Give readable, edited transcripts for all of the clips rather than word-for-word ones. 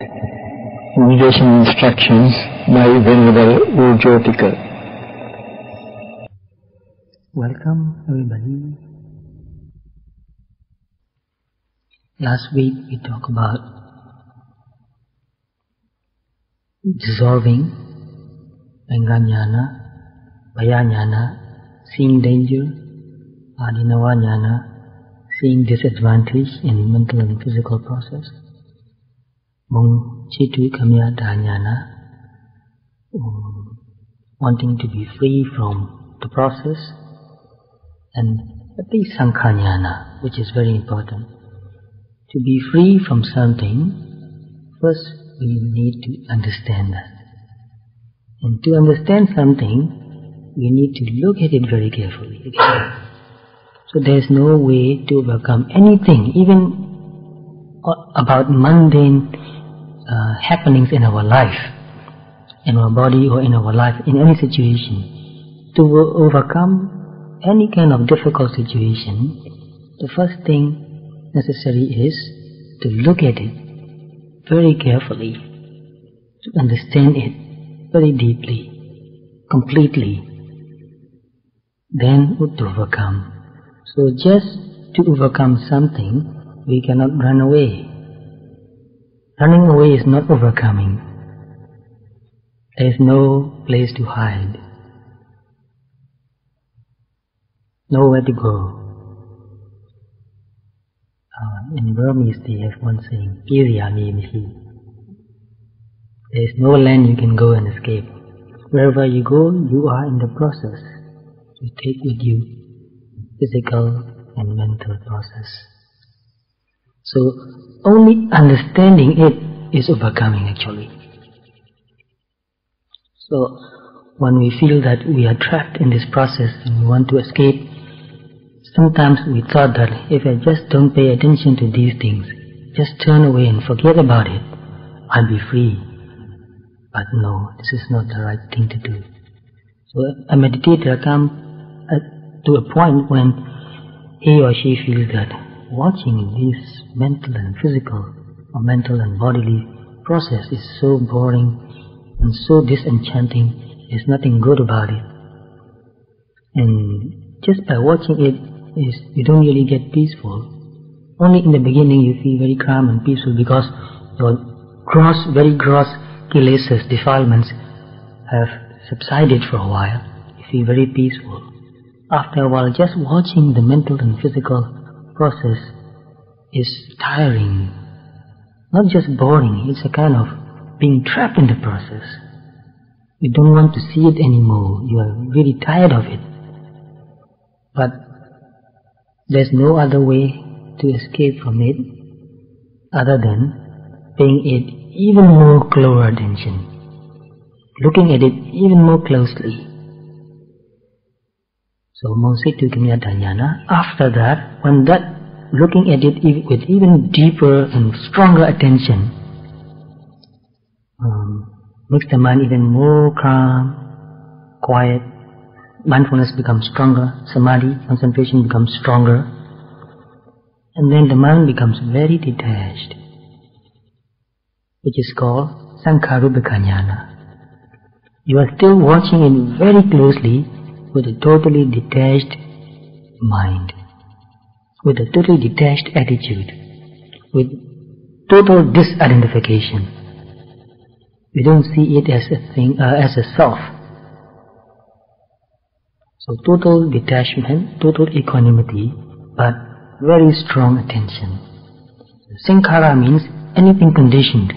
Meditation instructions by Venerable Jotika. Welcome everybody. Last week we talked about dissolving Anganyana, Bhayanyana, seeing danger, Adinavanyana, seeing disadvantage in mental and physical process, Mung Chitu Kamya Dhanyana, wanting to be free from the process, and Pati Sankhanyana, which is very important. To be free from something, first we need to understand that. And to understand something, we need to look at it very carefully. So there is no way to overcome anything, even about mundane happenings in our life, in our body or in our life, in any situation. To overcome any kind of difficult situation, the first thing necessary is to look at it very carefully, to understand it very deeply, completely, then to overcome. So just to overcome something, we cannot run away. Running away is not overcoming. There is no place to hide, nowhere to go. In Burmese they have one saying, Kiriyami. There is no land you can go and escape. Wherever you go, you are in the process. You take with you physical and mental process. So only understanding it is overcoming actually. So when we feel that we are trapped in this process and we want to escape, sometimes we thought that if I just don't pay attention to these things, just turn away and forget about it, I'll be free. But no, this is not the right thing to do. So a meditator comes to a point when he or she feels that watching this mental and physical or mental and bodily process is so boring and so disenchanting, there's nothing good about it. And just by watching it, you don't really get peaceful. Only in the beginning you feel very calm and peaceful because your very gross kilesas, defilements have subsided for a while. You feel very peaceful. After a while, just watching the mental and physical process is tiring. Not just boring, it's a kind of being trapped in the process. You don't want to see it anymore. You are really tired of it. But there's no other way to escape from it other than paying it even more closer attention, looking at it even more closely. So Monsitu Kamya Dhanyana, after that, when that looking at it with even deeper and stronger attention makes the mind even more calm, quiet, mindfulness becomes stronger, samadhi, concentration becomes stronger, and then the mind becomes very detached, which is called Sankharupekanyana. You are still watching it very closely with a totally detached mind, with a totally detached attitude, with total disidentification. You don't see it as a thing, as a self. So total detachment, total equanimity, but very strong attention. Sankhara means anything conditioned.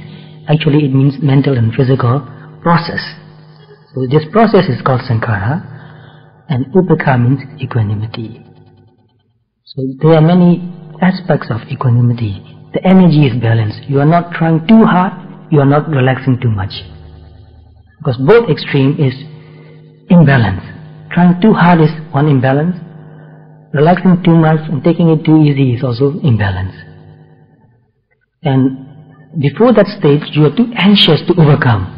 Actually it means mental and physical process. So this process is called sankhara, and upekha means equanimity. So there are many aspects of equanimity. The energy is balanced. You are not trying too hard, you are not relaxing too much. Because both extreme is imbalance. Trying too hard is one imbalance. Relaxing too much and taking it too easy is also imbalance. And before that stage, you are too anxious to overcome.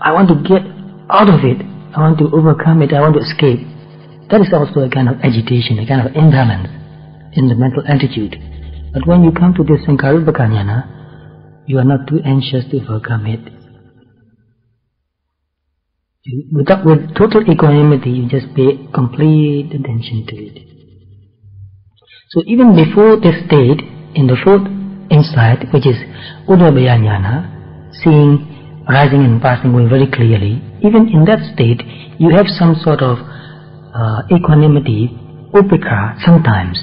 I want to get out of it. I want to overcome it. I want to escape. That is also a kind of agitation, a kind of imbalance in the mental attitude. But when you come to this Sankharupekanyana, You are not too anxious to overcome it. With total equanimity, you just pay complete attention to it. So even before this state, in the fourth insight, which is Udabaya Jnana, seeing rising and passing away very clearly, even in that state, you have some sort of equanimity, upekha, sometimes.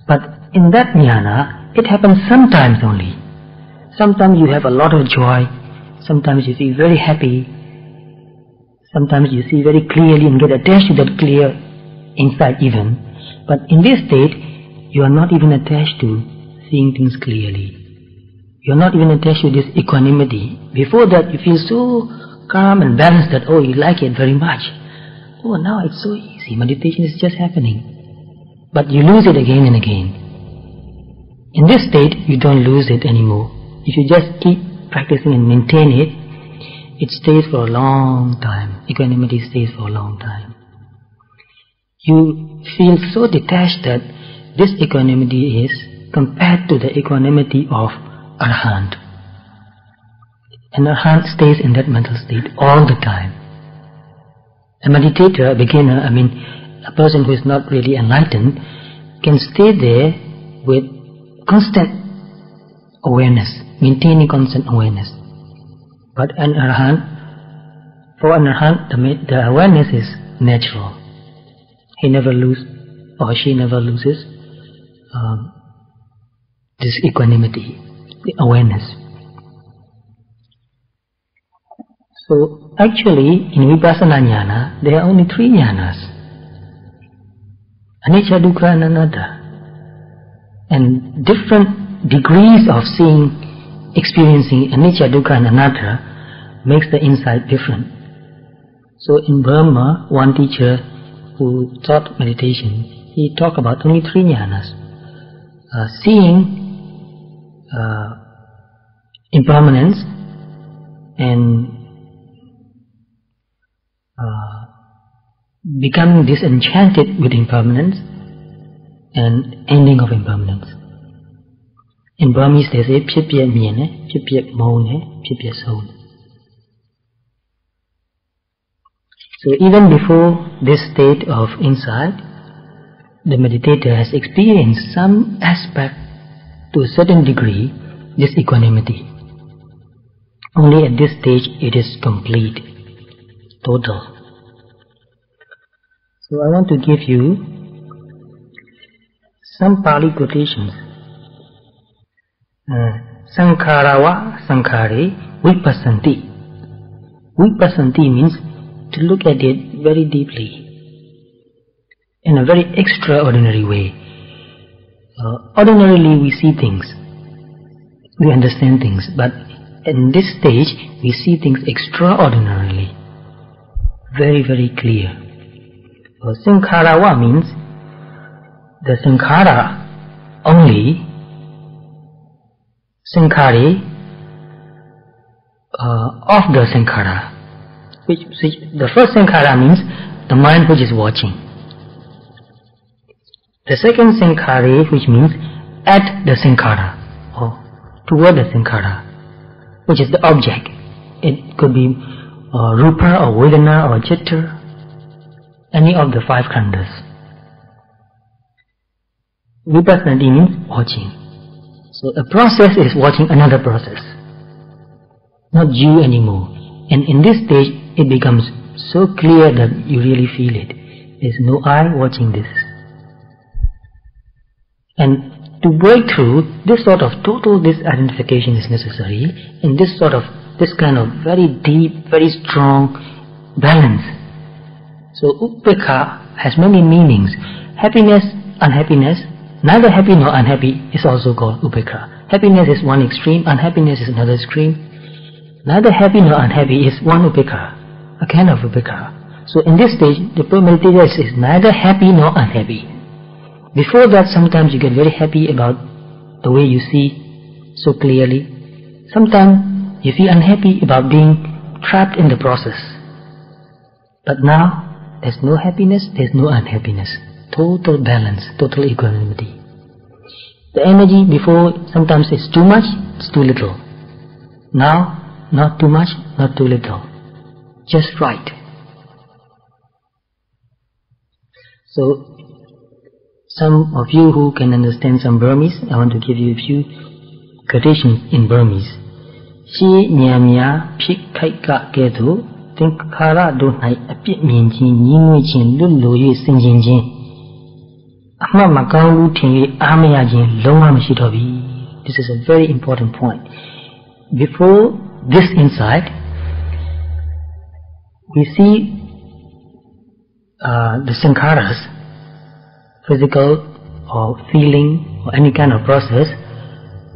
But in that jnana, it happens sometimes only. Sometimes you have a lot of joy, sometimes you feel very happy, sometimes you see very clearly and get attached to that clear insight even. But in this state, you are not even attached to seeing things clearly. You are not even attached to this equanimity. Before that, you feel so calm and balanced that, oh, you like it very much. Oh, now it's so easy. Meditation is just happening. But you lose it again and again. In this state, you don't lose it anymore. If you just keep practicing and maintain it, it stays for a long time. Equanimity stays for a long time. You feel so detached that this equanimity is compared to the equanimity of Arahant. An Arahant stays in that mental state all the time. A meditator, a beginner, a person who is not really enlightened, can stay there with constant awareness, maintaining constant awareness. But an Arahant, for an Arahant, the awareness is natural. He never loses, or she never loses this equanimity, the awareness. So actually, in Vipassana Jnana, there are only 3 jnanas: Anicca, Dukkha and Anatta. And different degrees of seeing, experiencing Anicca, Dukkha and Anatta makes the insight different. So in Burma, one teacher who taught meditation, he talked about only 3 jnanas. Seeing impermanence and becoming disenchanted with impermanence and ending of impermanence. In Burmese they say Phit Pyat Mien, Phit Pyat Moan, Phit Pyat Son. So even before this state of insight, the meditator has experienced some aspect, to a certain degree, this equanimity. Only at this stage it is complete, total. So I want to give you some Pali quotations. Sankharawa sankhare vipassanti. Vipassanti means to look at it very deeply, in a very extraordinary way. Ordinarily we see things, we understand things, but in this stage we see things extraordinarily, very, very clear. Sankharawa means the sankhara only, sankhare of the sankhara, which the first sankhara means the mind which is watching. The second sankhare, which means at the sankhara, or toward the sankhara, which is the object. It could be rupa or vedana or citta, any of the 5 khandhas. Vipassana means watching. So a process is watching another process, not you anymore. And in this stage, it becomes so clear that you really feel it. There's no I watching this. And to break through, this sort of total disidentification is necessary, and this kind of very deep, very strong balance. So upekha has many meanings. Happiness, unhappiness, neither happy nor unhappy is also called upekha. Happiness is one extreme, unhappiness is another extreme. Neither happy nor unhappy is one upekha, a kind of upekha. So in this stage, the meditator is neither happy nor unhappy. Before that, sometimes you get very happy about the way you see so clearly. Sometimes you feel unhappy about being trapped in the process. But now, there's no happiness, there's no unhappiness. Total balance, total equanimity. The energy before sometimes is too much, it's too little. Now, not too much, not too little. Just right. So, some of you who can understand some Burmese, I want to give you a few quotations in Burmese. Shi nyamya phik khaika ketu tinkhara do nai apit myin chin nyingwe chin lut lo yue sin chin chin amma ma kaung lu thin yue a maya chin long wa mashi taw bi. This is a very important point. Before this insight, we see the sankharas, physical or feeling or any kind of process.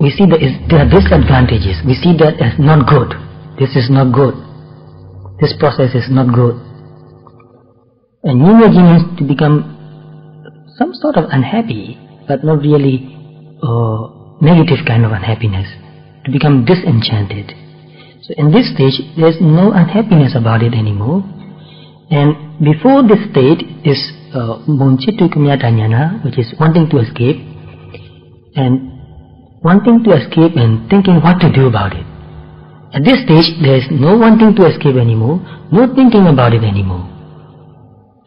We see that there are disadvantages. We see that as not good. This is not good. This process is not good. And imagine is to become some sort of unhappy, but not really negative kind of unhappiness. To become disenchanted. So in this stage, there's no unhappiness about it anymore. And before this state is Monchitu Kumyatanyana, which is wanting to escape, and wanting to escape and thinking what to do about it. At this stage, there is no wanting to escape anymore, no thinking about it anymore.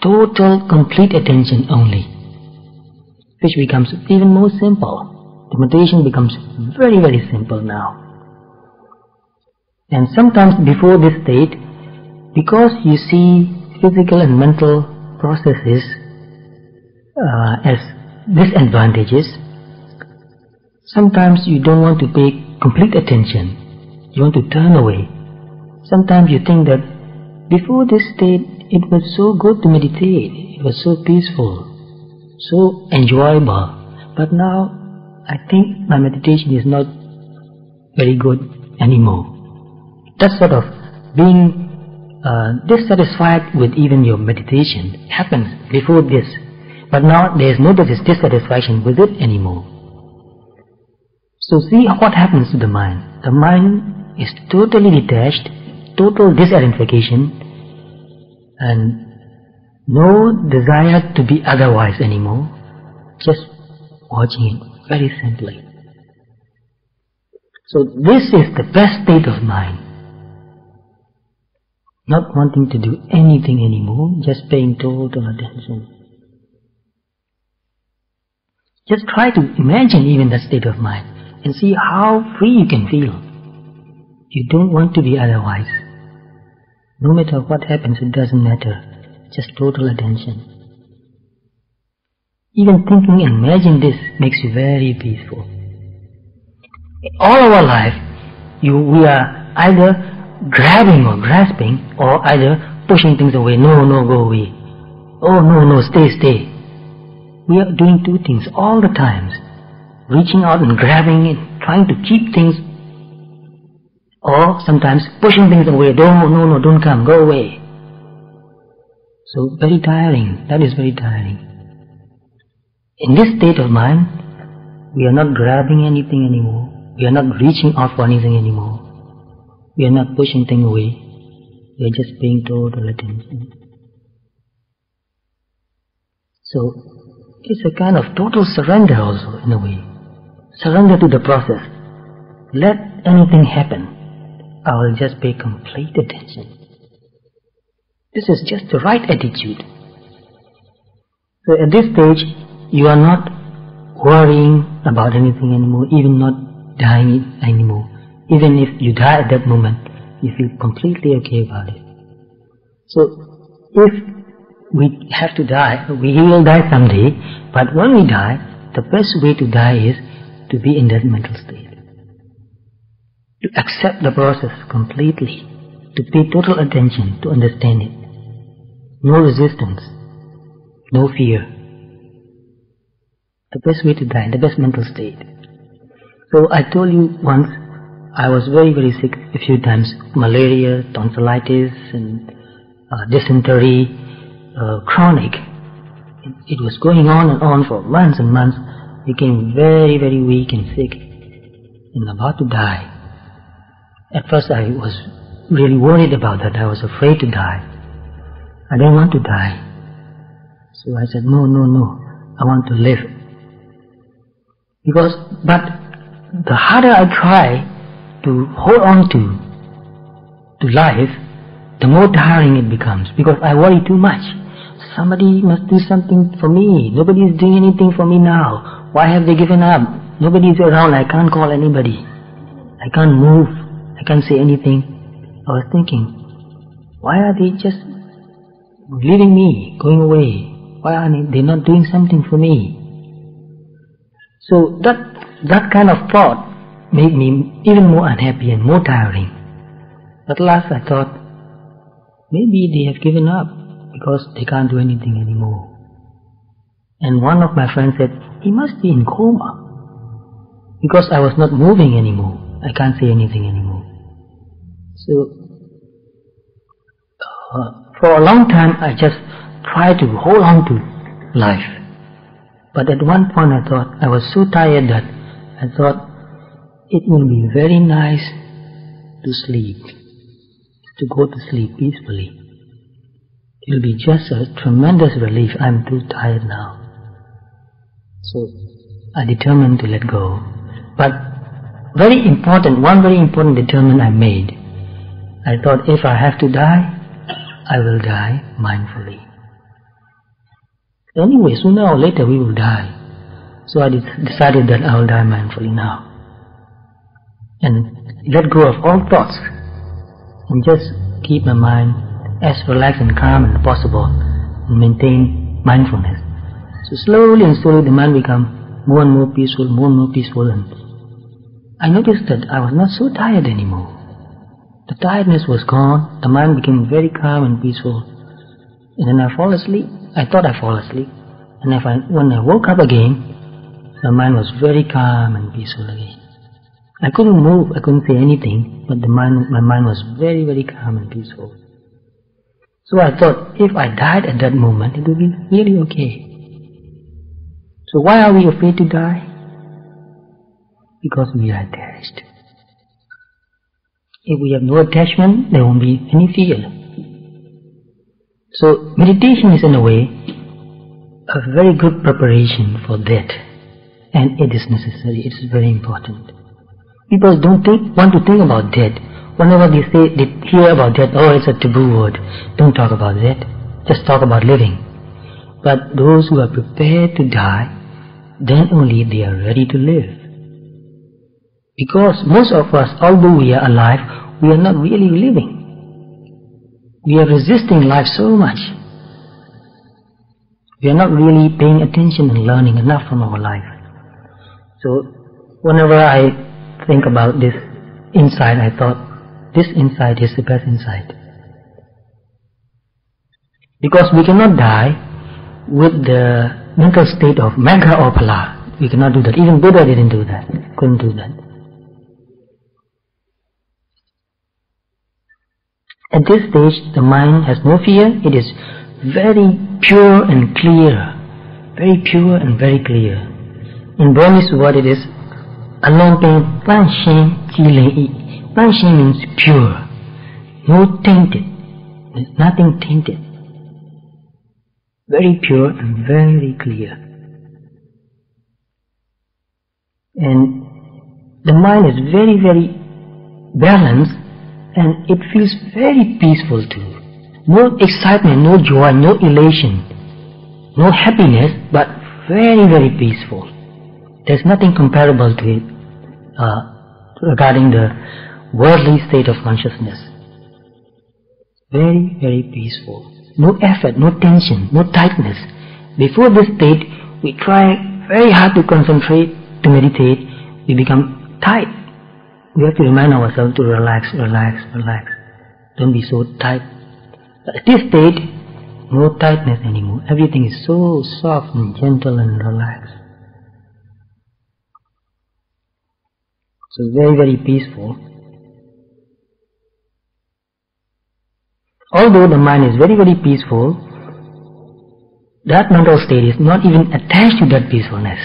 Total, complete attention only, which becomes even more simple. The meditation becomes very, very simple now. And sometimes before this state, because you see physical and mental processes as disadvantages, sometimes you don't want to pay complete attention. You want to turn away. Sometimes you think that before this state, it was so good to meditate. It was so peaceful, so enjoyable. But now, I think my meditation is not very good anymore. That sort of being dissatisfied with even your meditation happens before this. But now, there is no dissatisfaction with it anymore. So see what happens to the mind. The mind is totally detached, total disidentification, and no desire to be otherwise anymore, just watching it very simply. So this is the best state of mind. Not wanting to do anything anymore, just paying total attention. Just try to imagine even that state of mind and see how free you can feel. You don't want to be otherwise. No matter what happens, it doesn't matter. Just total attention. Even thinking and imagining this makes you very peaceful. All our life, we are either grabbing or grasping, or either pushing things away. No, no, go away. Oh, no, no, stay, stay. We are doing two things all the times. Reaching out and grabbing and trying to keep things, or sometimes pushing things away. No, no, no, don't come, go away. So very tiring. That is very tiring. In this state of mind, we are not grabbing anything anymore. We are not reaching out for anything anymore. We are not pushing things away. We are just paying total attention. So it's a kind of total surrender also in a way. Surrender to the process. Let anything happen. I will just pay complete attention. This is just the right attitude. So at this stage, you are not worrying about anything anymore, even not dying anymore. Even if you die at that moment, you feel completely okay about it. So if we have to die, we will die someday, but when we die, the best way to die is to be in that mental state. To accept the process completely, to pay total attention, to understand it. No resistance, no fear. The best way to die, the best mental state. So I told you once, I was very, very sick a few times. Malaria, tonsillitis, and dysentery, chronic. It was going on and on for months and months. Became very, very weak and sick, and about to die. At first I was really worried about that. I was afraid to die. I didn't want to die. So I said, no, no, no, I want to live. But the harder I try, to hold on to life, the more tiring it becomes, because I worry too much. Somebody must do something for me. Nobody is doing anything for me now. Why have they given up? Nobody is around. I can't call anybody. I can't move. I can't say anything. I was thinking, why are they just leaving me, going away? Why are they not doing something for me? So that kind of thought made me even more unhappy and more tiring. At last I thought, maybe they have given up because they can't do anything anymore. And one of my friends said, he must be in coma, because I was not moving anymore. I can't say anything anymore. So for a long time I just tried to hold on to life. But at one point I thought, I was so tired that I thought it will be very nice to sleep, to go to sleep peacefully. It will be just a tremendous relief. I'm too tired now. So I determined to let go. But one very important determination I made. I thought, if I have to die, I will die mindfully. Anyway, sooner or later we will die. So I decided that I will die mindfully now. And let go of all thoughts. And just keep my mind as relaxed and calm as possible. And maintain mindfulness. So slowly and slowly the mind become more and more peaceful, more and more peaceful. And I noticed that I was not so tired anymore. The tiredness was gone. The mind became very calm and peaceful. And then I fall asleep. I thought I fall asleep. And when I woke up again, my mind was very calm and peaceful again. I couldn't move, I couldn't say anything, but my mind was very, very calm and peaceful. So I thought, if I died at that moment, it would be really okay. So why are we afraid to die? Because we are attached. If we have no attachment, there won't be any fear. So meditation is in a way a very good preparation for death, and it is necessary, it is very important. People don't want to think about death. Whenever they hear about death, oh, it's a taboo word, don't talk about death, just talk about living. But those who are prepared to die, then only they are ready to live. Because most of us, although we are alive, we are not really living. We are resisting life so much. We are not really paying attention and learning enough from our life. So whenever I think about this insight, I thought, this insight is the best insight. Because we cannot die with the mental state of Megha or Phala. We cannot do that. Even Buddha didn't do that. Couldn't do that. At this stage, the mind has no fear. It is very pure and clear. Very pure and very clear. In Burmese word it is Alongpeng Planshin Chilei. Planshin means pure. No tainted. There's nothing tainted. Very pure and very clear. And the mind is very, very balanced, and it feels very peaceful too. No excitement, no joy, no elation, no happiness, but very, very peaceful. There's nothing comparable to it regarding the worldly state of consciousness. Very, very peaceful. No effort, no tension, no tightness. Before this state, we try very hard to concentrate, to meditate. We become tight. We have to remind ourselves to relax, relax, relax. Don't be so tight. But at this state, no tightness anymore. Everything is so soft and gentle and relaxed. So very, very peaceful. Although the mind is very, very peaceful, that mental state is not even attached to that peacefulness.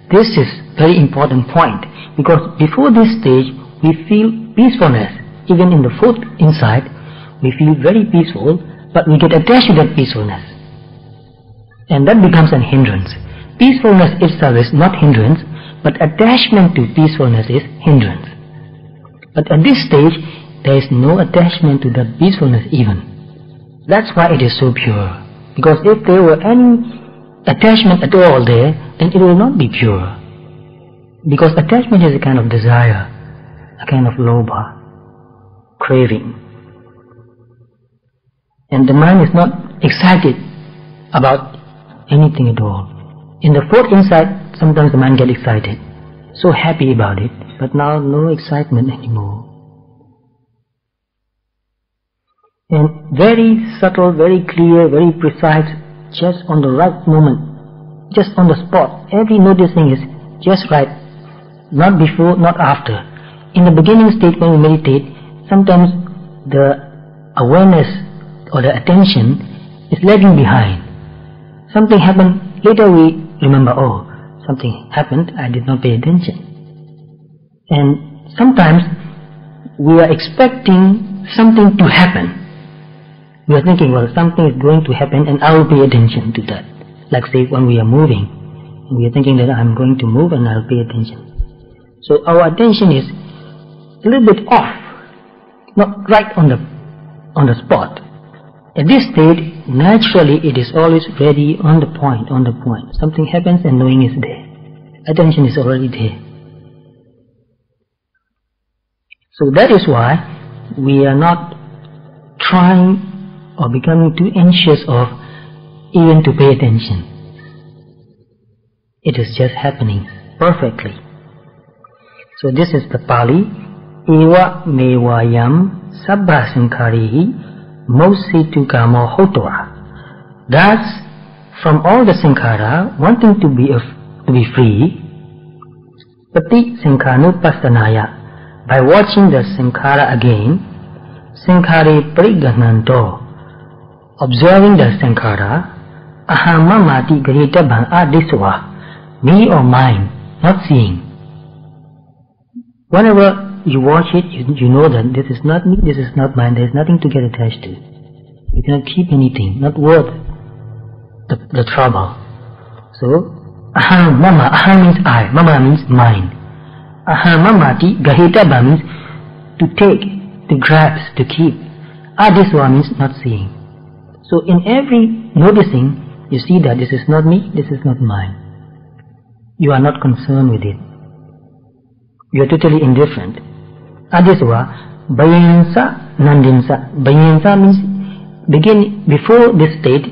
This is very important point, because before this stage, we feel peacefulness. Even in the fourth insight, we feel very peaceful, but we get attached to that peacefulness. And that becomes an hindrance. Peacefulness itself is not hindrance, but attachment to peacefulness is hindrance. But at this stage, there is no attachment to that peacefulness even. That's why it is so pure. Because if there were any attachment at all there, then it will not be pure. Because attachment is a kind of desire, a kind of lobha, craving. And the mind is not excited about anything at all. In the fourth insight, sometimes the mind gets excited, so happy about it, but now no excitement anymore. And very subtle, very clear, very precise, just on the right moment, just on the spot. Every noticing is just right, not before, not after. In the beginning state when we meditate, sometimes the awareness or the attention is lagging behind. Something happened, later we remember, oh, something happened, I did not pay attention. And sometimes we are expecting something to happen. We are thinking, well, something is going to happen and I will pay attention to that. Like say when we are moving, we are thinking that I'm going to move and I'll pay attention. So our attention is a little bit off, not right on the spot. At this state, naturally it is always ready on the point, Something happens and knowing is there. Attention is already there. So that is why we are not trying or becoming too anxious of even to pay attention. It is just happening perfectly. So this is the Pali. Eva mevayam sabba sankharihi mositu kamo hotva. Thus, from all the sankhara, wanting to be free, pati sankhanupastanaya, by watching the sankhara again, sankhare parigananto, observing the sankhara, ahamamati garita bhang adiswa, me or mine, not seeing. Whenever you watch it, you know that this is not me, this is not mine, there is nothing to get attached to. You cannot keep anything, not worth the trouble. So, aham mama, aham means I, mama means mine. Aham mamati, gahita bhang means to take, to grasp, to keep. Adiswa means not seeing. So in every noticing, you see that this is not me, this is not mine. You are not concerned with it. You are totally indifferent. Adiswa, bayansa, nandinsa. Bayansa means before this state,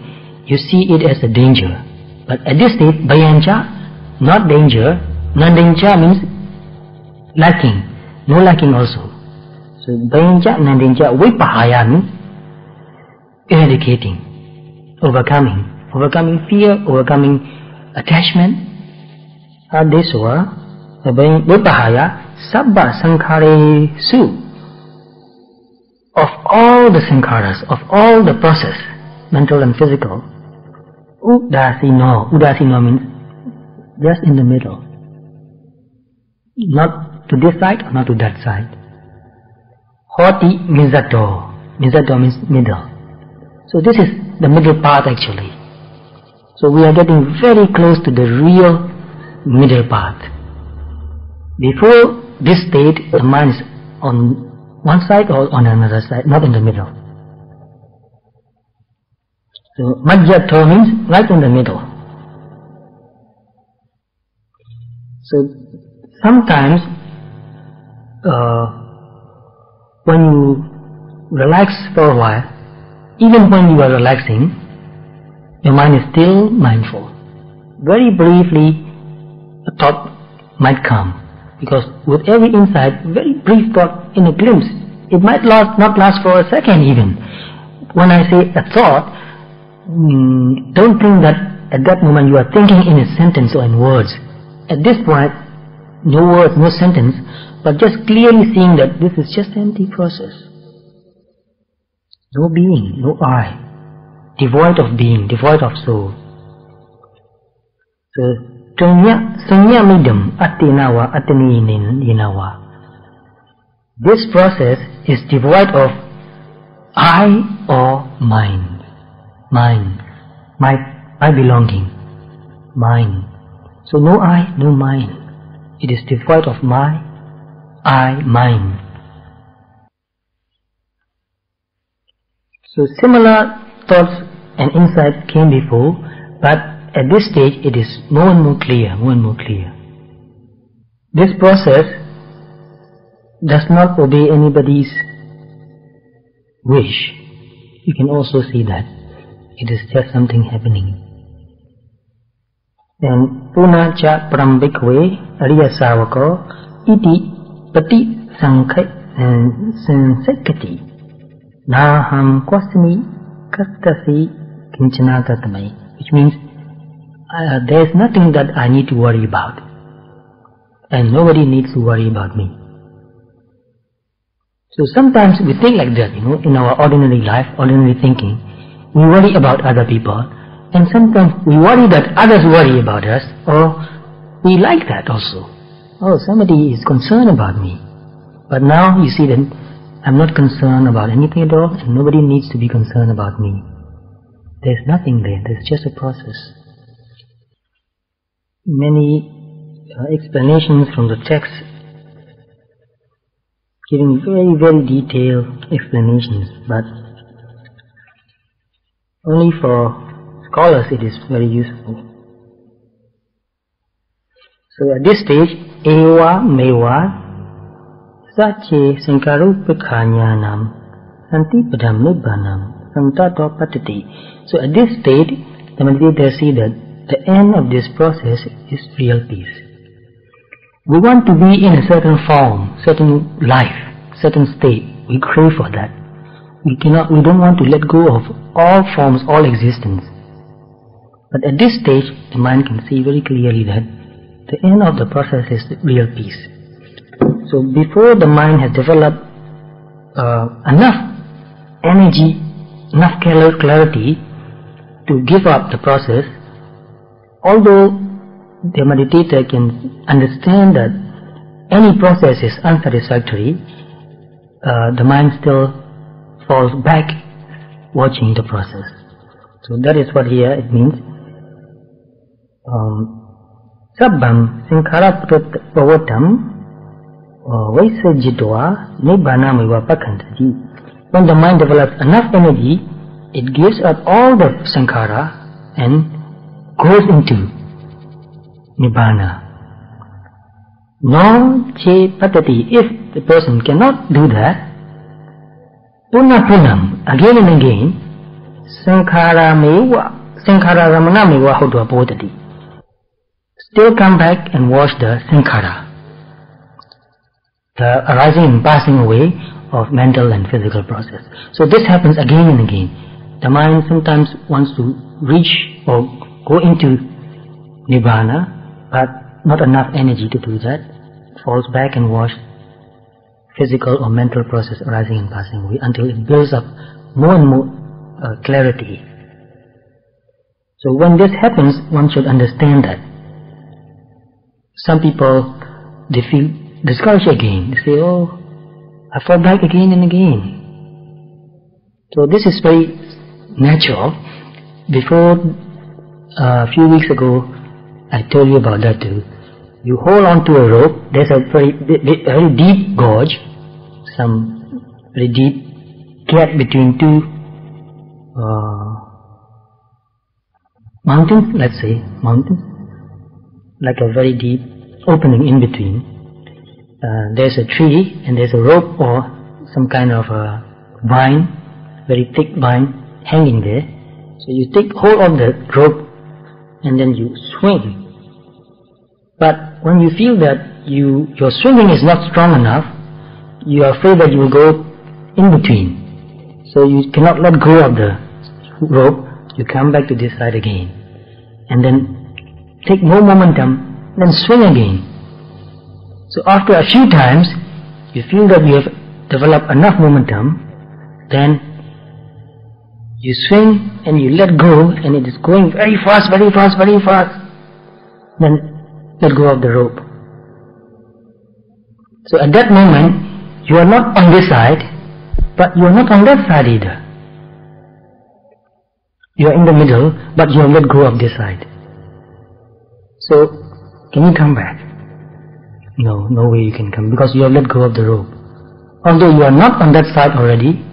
you see it as a danger. But at this state, bayancha, not danger. Nandincha means lacking, no lacking also. So bayancha, nandincha, vipahaya means eradicating, overcoming fear, overcoming attachment. Adeswa, vipahaya, sabba sankhare su. Of all the sankharas, of all the process, mental and physical, udasino means just in the middle. Not to this side or not to that side. Hoti mizato. Mizato means middle. So this is the middle path actually. So we are getting very close to the real middle path. Before this state, the mind is on one side or on another side, not in the middle. So majjato means right in the middle. So sometimes when you relax for a while, even when you are relaxing, your mind is still mindful. Very briefly, a thought might come. Because with every insight, very brief thought in a glimpse, it might not last for a second even. When I say a thought, don't think that at that moment you are thinking in a sentence or in words. At this point, no words, no sentence, but just clearly seeing that this is just empty process. No being, no I, devoid of being, devoid of soul. So, Sunyamidam atinawa atininin yinawa. This process is devoid of I or mine. Mine. My belonging. Mine. So no I, no mine. It is devoid of my, I, mine. So similar thoughts and insights came before, but at this stage it is more and more clear, more and more clear. This process does not obey anybody's wish. You can also see that it is just something happening. And Puna cha parambikwe Ariya Savako iti pati sankati naham kwasmi kastasi kinchana tatamai, which means there is nothing that I need to worry about, and nobody needs to worry about me. So sometimes we think like that, in our ordinary life, ordinary thinking, we worry about other people, and sometimes we worry that others worry about us, or we like that also. Oh, somebody is concerned about me. But now you see that I'm not concerned about anything at all, and nobody needs to be concerned about me. There's nothing there, there's just a process. Many explanations from the text giving very, very detailed explanations, but only for scholars it is very useful. So at this stage, Ewa Mewa Sache Sankarupikhanyanam Santipadam Nibbanam Santato Patati. So at this stage, the meditator see that the end of this process is real peace. We want to be in a certain form, certain life, certain state. We crave for that. We don't want to let go of all forms, all existence. But at this stage, the mind can see very clearly that the end of the process is real peace. So before the mind has developed enough energy, enough clarity to give up the process, although the meditator can understand that any process is unsatisfactory, the mind still falls back watching the process. So that is what here it means. Sabbam Sankhara Pavatam Vaisajitwa Nibbana Pakantaji. When the mind develops enough energy, it gives up all the sankhara and goes into Nibbana. No che patati. If the person cannot do that, punam, again and again, sankhara ramana mewa hodva bodhati. Still come back and watch the sankhara, the arising and passing away of mental and physical process. So this happens again and again. The mind sometimes wants to reach or go into Nibbana, but not enough energy to do that. Falls back and watch physical or mental process arising and passing away until it builds up more and more clarity. So when this happens, one should understand that. Some people, they feel discouraged again. They say, oh, I fall back again and again. So this is very natural. Before a few weeks ago, I told you about that too. You hold on to a rope. There's a very deep gorge, some very deep gap between two mountains, let's say, mountains, like a very deep opening in between. There's a tree and there's a rope or some kind of a vine, very thick vine hanging there. So you take hold of the rope and then you swing. But when you feel that your swinging is not strong enough, you are afraid that you will go in between. So you cannot let go of the rope. You come back to this side again. And then take more momentum, then swing again. So after a few times, you feel that you have developed enough momentum, then you swing and you let go, and it is going very fast, very fast, very fast. Then let go of the rope. So at that moment, you are not on this side, but you are not on that side either. You are in the middle, but you have let go of this side. So, can you come back? No, no way you can come, because you have let go of the rope. Although you are not on that side already,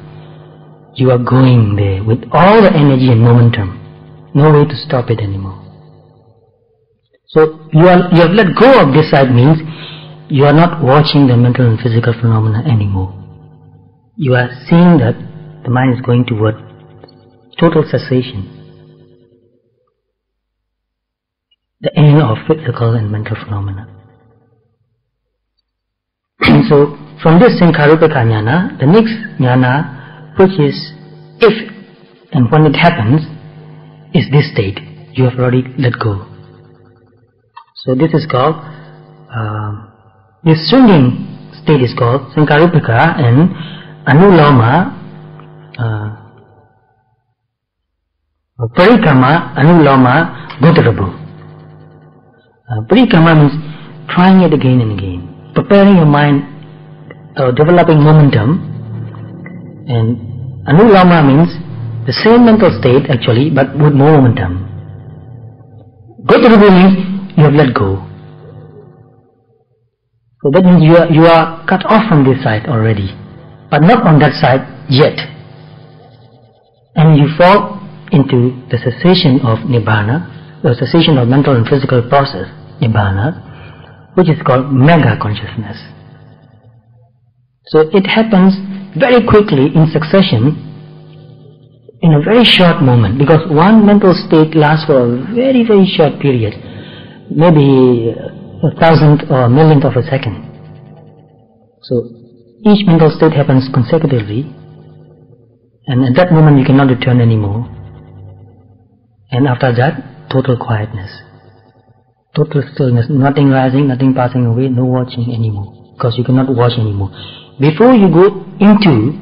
you are going there with all the energy and momentum. No way to stop it anymore. So you have let go of this side means you are not watching the mental and physical phenomena anymore. You are seeing that the mind is going toward total cessation, the end of physical and mental phenomena. So from this Sankharupeka jnana, the next jnana, which is if and when it happens, is this state. You have already let go. So this is called, this swinging state is called Sankharupeka and Anuloma, Parikrama, Anuloma, Godrabu. Parikrama means trying it again and again, preparing your mind, developing momentum, and Anuloma means the same mental state actually, but with more momentum. Godrabu means you have let go. So that means you are cut off from this side already, but not on that side yet. And you fall into the cessation of Nibbana, the cessation of mental and physical process, Nibbana, which is called mega consciousness. So it happens very quickly in succession, in a very short moment, because one mental state lasts for a very, very short period, maybe 1,000th or 1,000,000th of a second. So each mental state happens consecutively, and at that moment you cannot return anymore. And after that, total quietness, total stillness, nothing rising, nothing passing away, no watching anymore, because you cannot watch anymore. Before you go into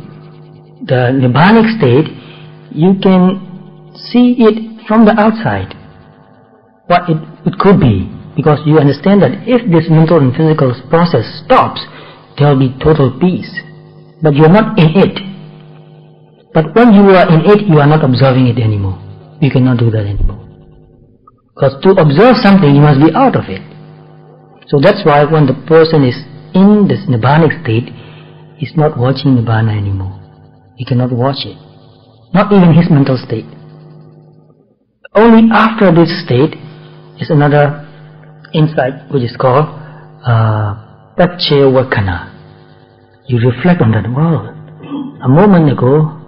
the Nibbanic state, you can see it from the outside, what it could be, because you understand that if this mental and physical process stops, there will be total peace. But you are not in it. But when you are in it, you are not observing it anymore. You cannot do that anymore. Because to observe something, you must be out of it. So that's why when the person is in this Nibbanic state, he's not watching Nibbana anymore. He cannot watch it. Not even his mental state. Only after this state is another insight which is called Pachevakana. You reflect on that. Wow, a moment ago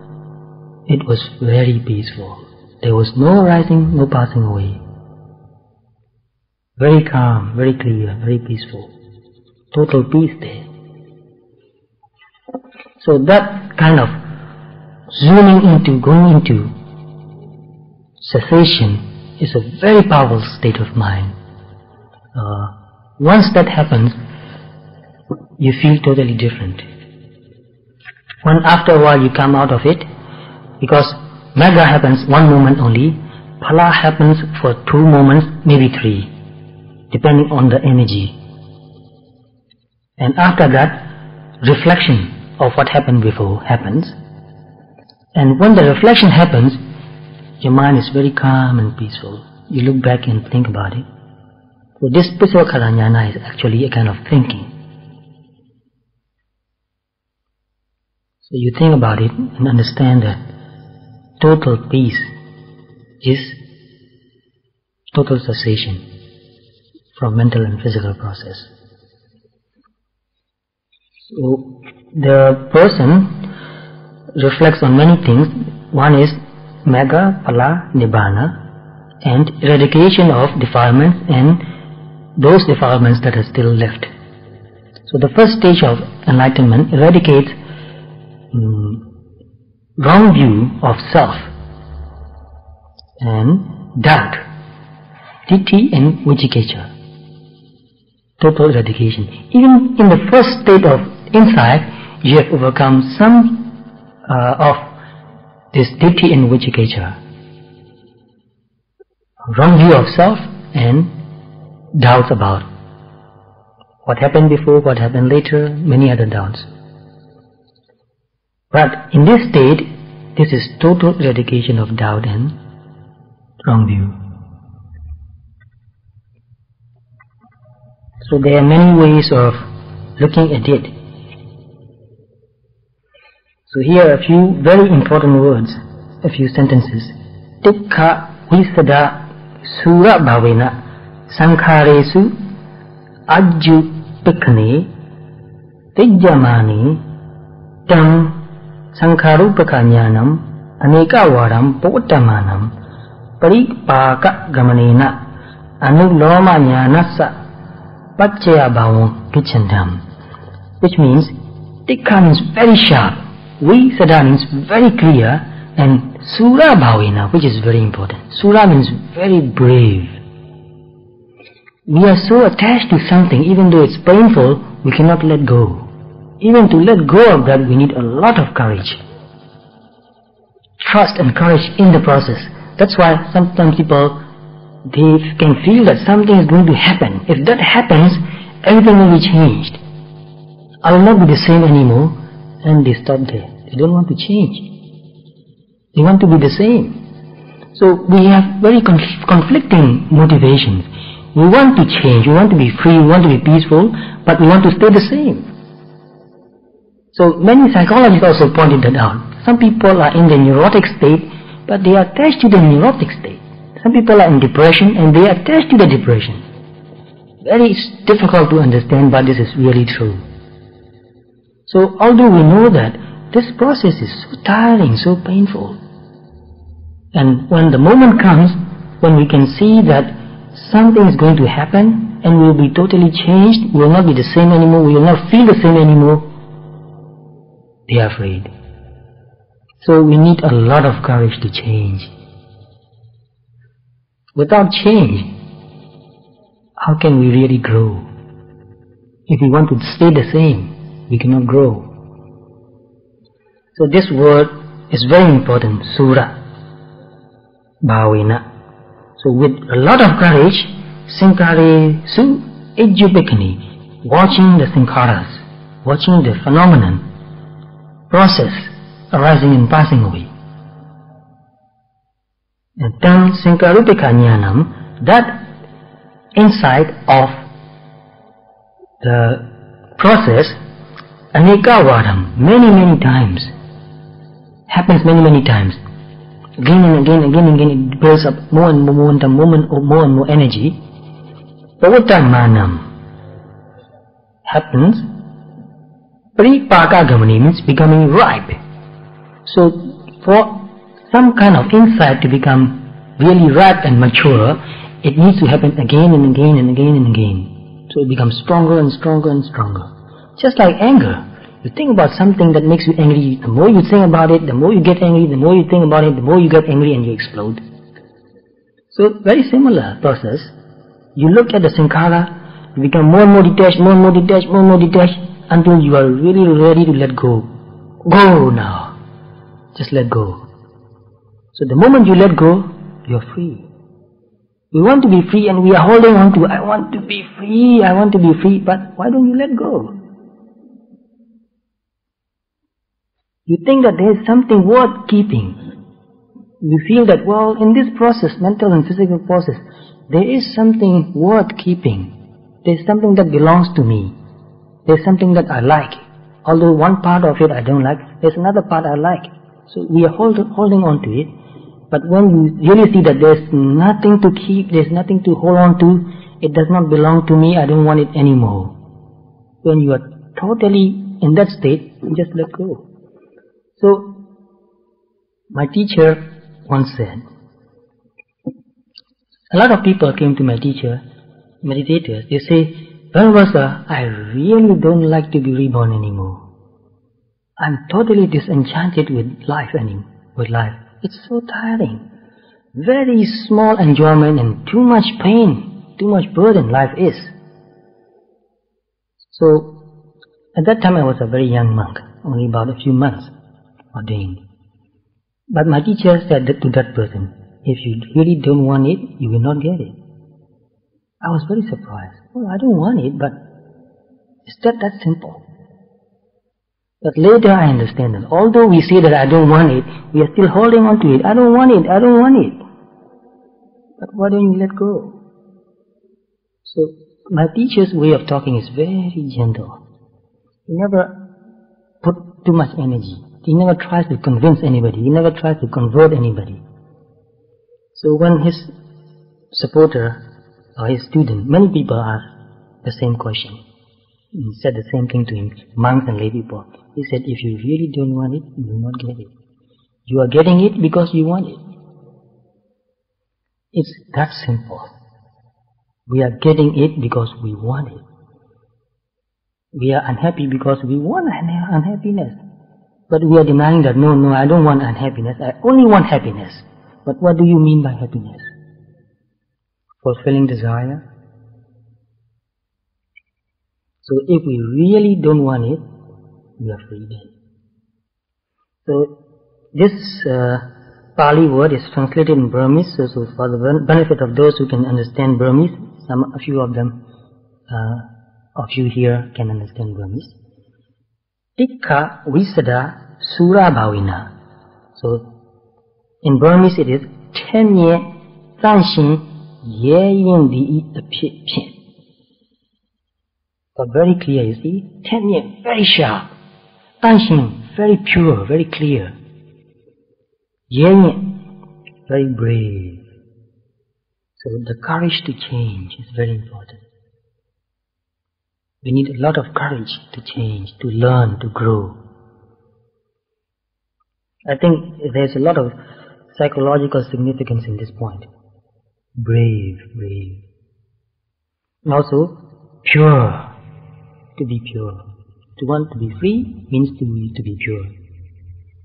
it was very peaceful. There was no rising, no passing away. Very calm, very clear, very peaceful. Total peace there. So that kind of zooming into, going into cessation is a very powerful state of mind. Once that happens, you feel totally different. When after a while you come out of it, because Magga happens one moment only, Phala happens for 2 moments, maybe 3, depending on the energy. And after that, reflection of what happened before happens. And when the reflection happens, your mind is very calm and peaceful. You look back and think about it. So this Pisavakara jnana is actually a kind of thinking. So you think about it and understand that total peace is total cessation from mental and physical process. So the person reflects on many things. One is Magga, Phala, Nibbana, and eradication of defilements and those defilements that are still left. So the first stage of enlightenment eradicates wrong view of self and doubt, ditthi and vicikiccha. Total eradication. Even in the first state of insight, you have overcome some of this ditthi and vicikiccha, wrong view of self and doubts about what happened before, what happened later, many other doubts. But in this state, this is total eradication of doubt and wrong view. So there are many ways of looking at it. So here are a few very important words, a few sentences. Tikka visada sura bhavena sankharesu ajju pikkhane tijjamani tam sankharupaka jnanam aneka varam potamanam paripaka gamanena anuloma jnanassa pacchaya bhavam gichandam. Which means Tikka means very sharp, Visada means very clear, and Sura bhavena, which is very important. Sura means very brave. We are so attached to something, even though it's painful, we cannot let go. Even to let go of that, we need a lot of courage. Trust and courage in the process. That's why sometimes people, they can feel that something is going to happen. If that happens, everything will be changed. I will not be the same anymore, and they stop there. They don't want to change. They want to be the same. So we have very conflicting motivations. We want to change, we want to be free, we want to be peaceful, but we want to stay the same. So many psychologists also pointed that out. Some people are in the neurotic state, but they are attached to the neurotic state. Some people are in depression and they are attached to the depression. Very difficult to understand, but this is really true. So although we know that this process is so tiring, so painful, and when the moment comes, when we can see that something is going to happen and we will be totally changed, we will not be the same anymore, we will not feel the same anymore, they are afraid. So we need a lot of courage to change. Without change, how can we really grow? If we want to stay the same, we cannot grow. So this word is very important, Sura bhavena. So with a lot of courage, Sankhare su ijjupikani, watching the sankharas, watching the phenomenon, process arising and passing away. And then Sankharupika jnanam, that insight of the process, aneka varam, many times, happens many times. Again and again, it builds up more and more momentum, more and more energy. Pavattamanam happens. Paripaka gamani means becoming ripe. So for some kind of insight to become really ripe and mature, it needs to happen again and again and again and again. So it becomes stronger and stronger and stronger. Just like anger. You think about something that makes you angry, the more you think about it, the more you get angry, the more you think about it, the more you get angry and you explode. So very similar process. You look at the sankhara, you become more and more detached, until you are really ready to let go. Go now. Just let go. So the moment you let go, you are free. We want to be free and we are holding on to, I want to be free, but why don't you let go? You think that there is something worth keeping. You feel that, well, in this process, mental and physical process, there is something worth keeping. There is something that belongs to me. There is something that I like. Although one part of it I don't like, there is another part I like. So we are holding on to it. But when you really see that there is nothing to keep, there is nothing to hold on to, it does not belong to me, I don't want it anymore. When you are totally in that state, you just let go. So, my teacher once said, a lot of people came to my teacher, meditators, they say, Bhagavasa, I really don't like to be reborn anymore. I'm totally disenchanted with life. It's so tiring. Very small enjoyment and too much pain, too much burden life is. So, at that time I was a very young monk, only about a few months ordained. But my teacher said that to that person, if you really don't want it, you will not get it. I was very surprised. Well, I don't want it, but it's that simple. But later I understand that although we say that I don't want it, we are still holding on to it. I don't want it. But why don't you let go? So my teacher's way of talking is very gentle. He never put too much energy. He never tries to convince anybody. He never tries to convert anybody. So when his supporter or his student, many people ask the same question. He said the same thing to him, monks and lay people. He said, if you really don't want it, you will not get it. You are getting it because you want it. It's that simple. We are getting it because we want it. We are unhappy because we want unhappiness. But we are denying that, no, I don't want unhappiness. I only want happiness. But what do you mean by happiness? Fulfilling desire? So if we really don't want it, we are free then. So this Pali word is translated in Burmese, so for the benefit of those who can understand Burmese, a few of you here can understand Burmese. Tikka Visada Sura Bhavina. So in Burmese it is Tenye Zanshin Yeyin Di Apit Pin. So very clear, you see. Tenye, very sharp. Zanshin, very pure, very clear. Yeyin, very brave. So the courage to change is very important. We need a lot of courage to change, to learn, to grow. I think there's a lot of psychological significance in this point. Brave. And also, pure. To be pure. To want to be free means to be pure.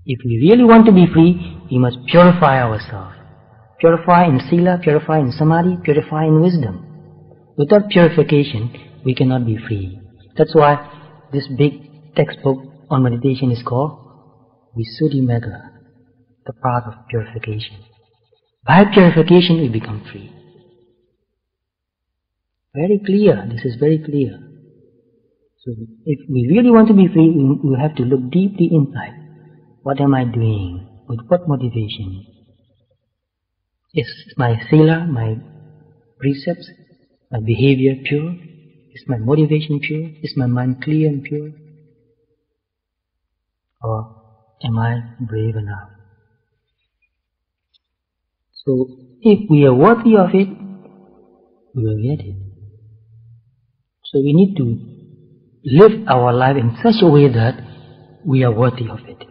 If we really want to be free, we must purify ourselves. Purify in sila, purify in samadhi, purify in wisdom. Without purification, we cannot be free. That's why this big textbook on meditation is called Visuddhimagga, the path of purification. By purification, we become free. Very clear. This is very clear. So if we really want to be free, we have to look deeply inside. What am I doing? With what motivation? Is my sila, my precepts, my behavior pure? Is my motivation pure? Is my mind clear and pure? Or am I brave enough? So if we are worthy of it, we will get it. So we need to live our life in such a way that we are worthy of it.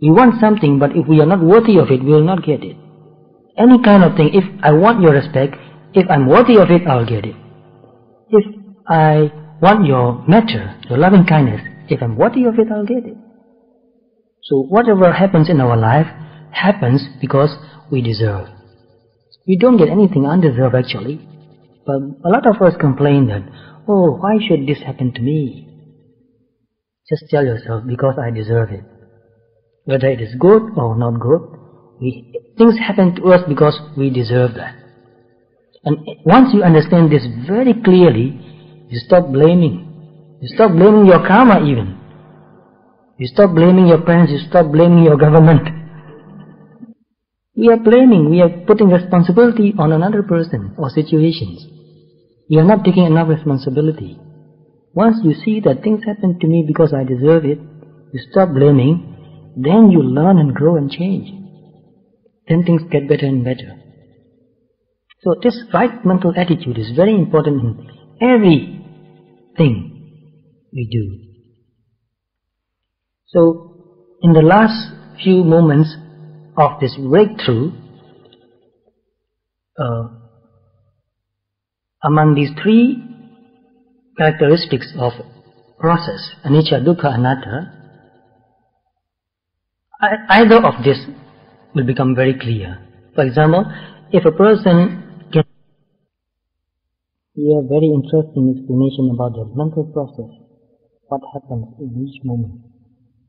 We want something, but if we are not worthy of it, we will not get it. Any kind of thing, if I want your respect, if I'm worthy of it, I'll get it. If I want your metta, your loving kindness, if I'm worthy of it, I'll get it. So whatever happens in our life happens because we deserve. We don't get anything undeserved actually. But a lot of us complain that, oh, why should this happen to me? Just tell yourself, because I deserve it. Whether it is good or not good, things happen to us because we deserve that. And once you understand this very clearly, you stop blaming. You stop blaming your karma even. You stop blaming your parents, you stop blaming your government. We are blaming, we are putting responsibility on another person or situations. We are not taking enough responsibility. Once you see that things happen to me because I deserve it, you stop blaming, then you learn and grow and change. Then things get better and better. So this right mental attitude is very important in everything we do. So in the last few moments of this breakthrough, among these three characteristics of process, anicca, dukkha, anatta, either of this will become very clear. For example, if a person can... We have very interesting explanation about the mental process, what happens in each moment.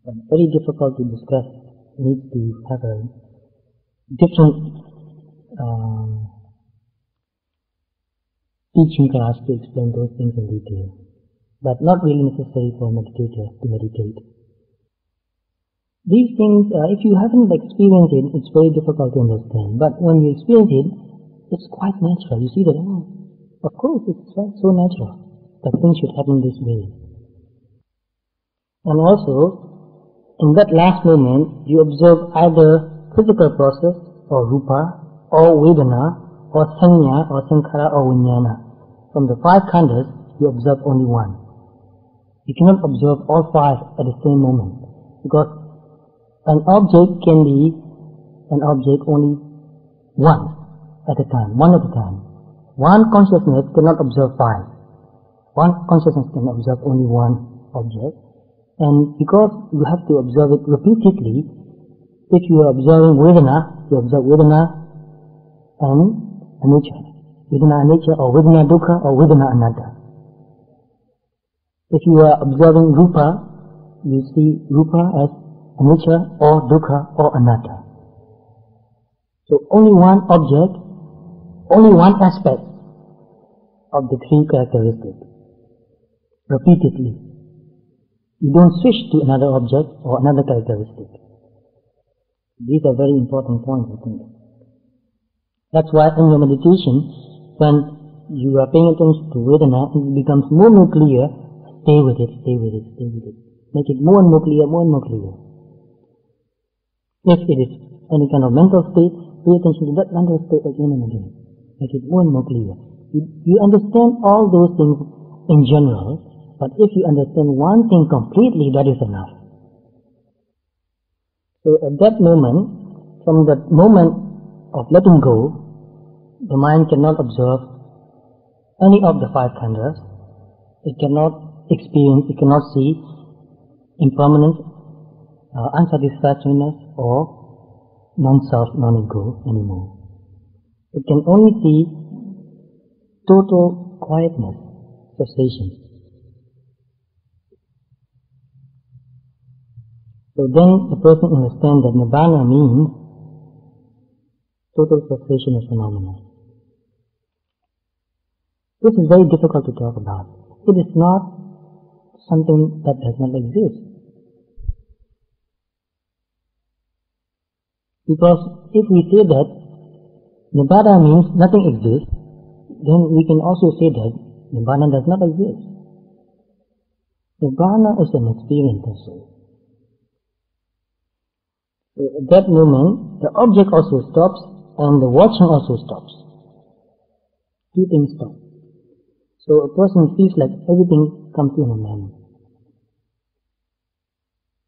But very difficult to discuss, needs to have a different teaching class to explain those things in detail. But not really necessary for meditators to meditate. These things, if you haven't experienced it, it's very difficult to understand. But when you experience it, it's quite natural. You see that, oh, of course, it's so natural that things should happen this way. And also, in that last moment, you observe either physical process or rupa, or vedana, or sanya, or sankhara, or vijnana. From the 5 khandhas, you observe only one. You cannot observe all 5 at the same moment, because an object can be an object only one at a time. One consciousness cannot observe 5. One consciousness can observe only one object, and because you have to observe it repeatedly, if you are observing vedana, you observe vedana and anicca. Vedana anicca, or vedana dukkha, or vedana anatta. If you are observing rupa, you see rupa as anicca, or dukkha, or anatta. So only one object, only one aspect of the 3 characteristics. Repeatedly. You don't switch to another object or another characteristic. These are very important points, I think. That's why in your meditation, when you are paying attention to vedana, it becomes more and more clear. Stay with it, stay with it, stay with it. Make it more and more clear, more and more clear. If it is any kind of mental state, pay attention to that mental state again and again. Make it more and more clear. You understand all those things in general, but if you understand one thing completely, that is enough. So at that moment, from that moment of letting go, the mind cannot observe any of the 5 khandhas. It cannot experience, it cannot see impermanence, unsatisfactoriness, or non-self, non-ego anymore. It can only see total quietness, cessation. So then the person understands that nibbana means total cessation of phenomena. This is very difficult to talk about. It is not something that does not exist. Because if we say that nibbana means nothing exists, then we can also say that nibbana does not exist. Nibbana is an experience also. So at that moment, the object also stops and the watching also stops. 2 things stop. So a person feels like everything comes to an end.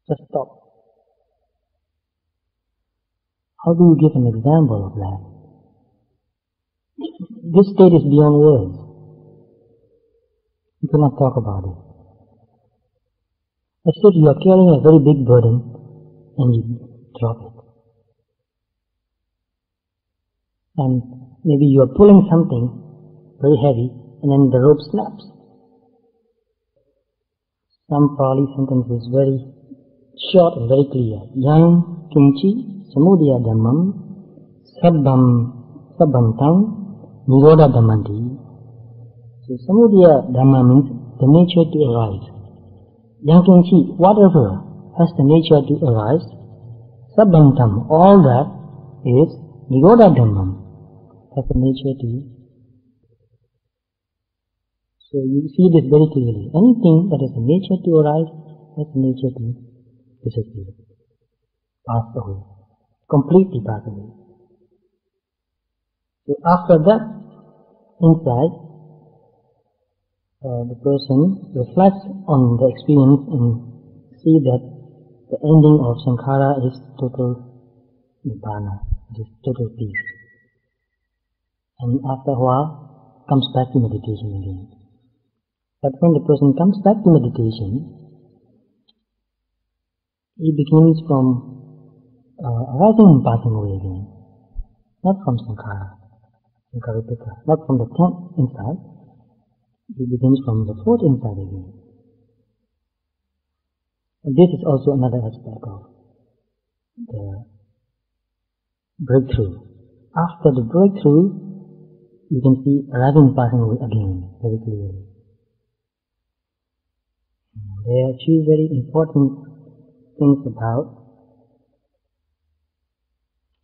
Just stop. How do you give an example of that? This state is beyond words. You cannot talk about it. As if you are carrying a very big burden and you drop it. And maybe you are pulling something very heavy and then the rope snaps. Some Pali sentence is very short and very clear. Yang kinchi samudaya dhammam sabbantam nirodha dhammanti. So samudaya dhamma means the nature to arise. Yang kinchi, whatever has the nature to arise, sabbantam, all that is nirodha dhammam, has the nature to. So you see this very clearly. Anything that has the nature to arise has the nature to disappear, pass away, completely pass away. So after that insight, the person reflects on the experience and see that the ending of sankhara is total nibbana, it is total peace. And after a while, comes back to meditation again. But when the person comes back to meditation, he begins from arising and passing away again. Not from sankhara, sankaripika, not from the 10th insight. He begins from the 4th insight again. And this is also another aspect of the breakthrough. After the breakthrough, you can see arising and passing away again, very clearly. There are 2 very important things about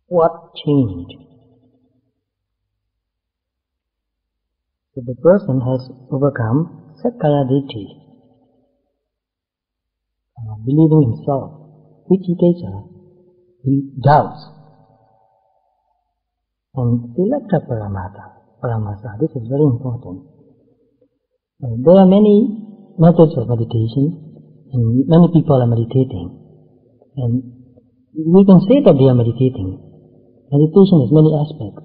what changed. So the person has overcome sakkaya ditthi, believing himself, Vicitesa, doubts. And Silakta Paramasa, this is very important. There are many methods of meditation, and many people are meditating. And we can say that they are meditating. Meditation has many aspects.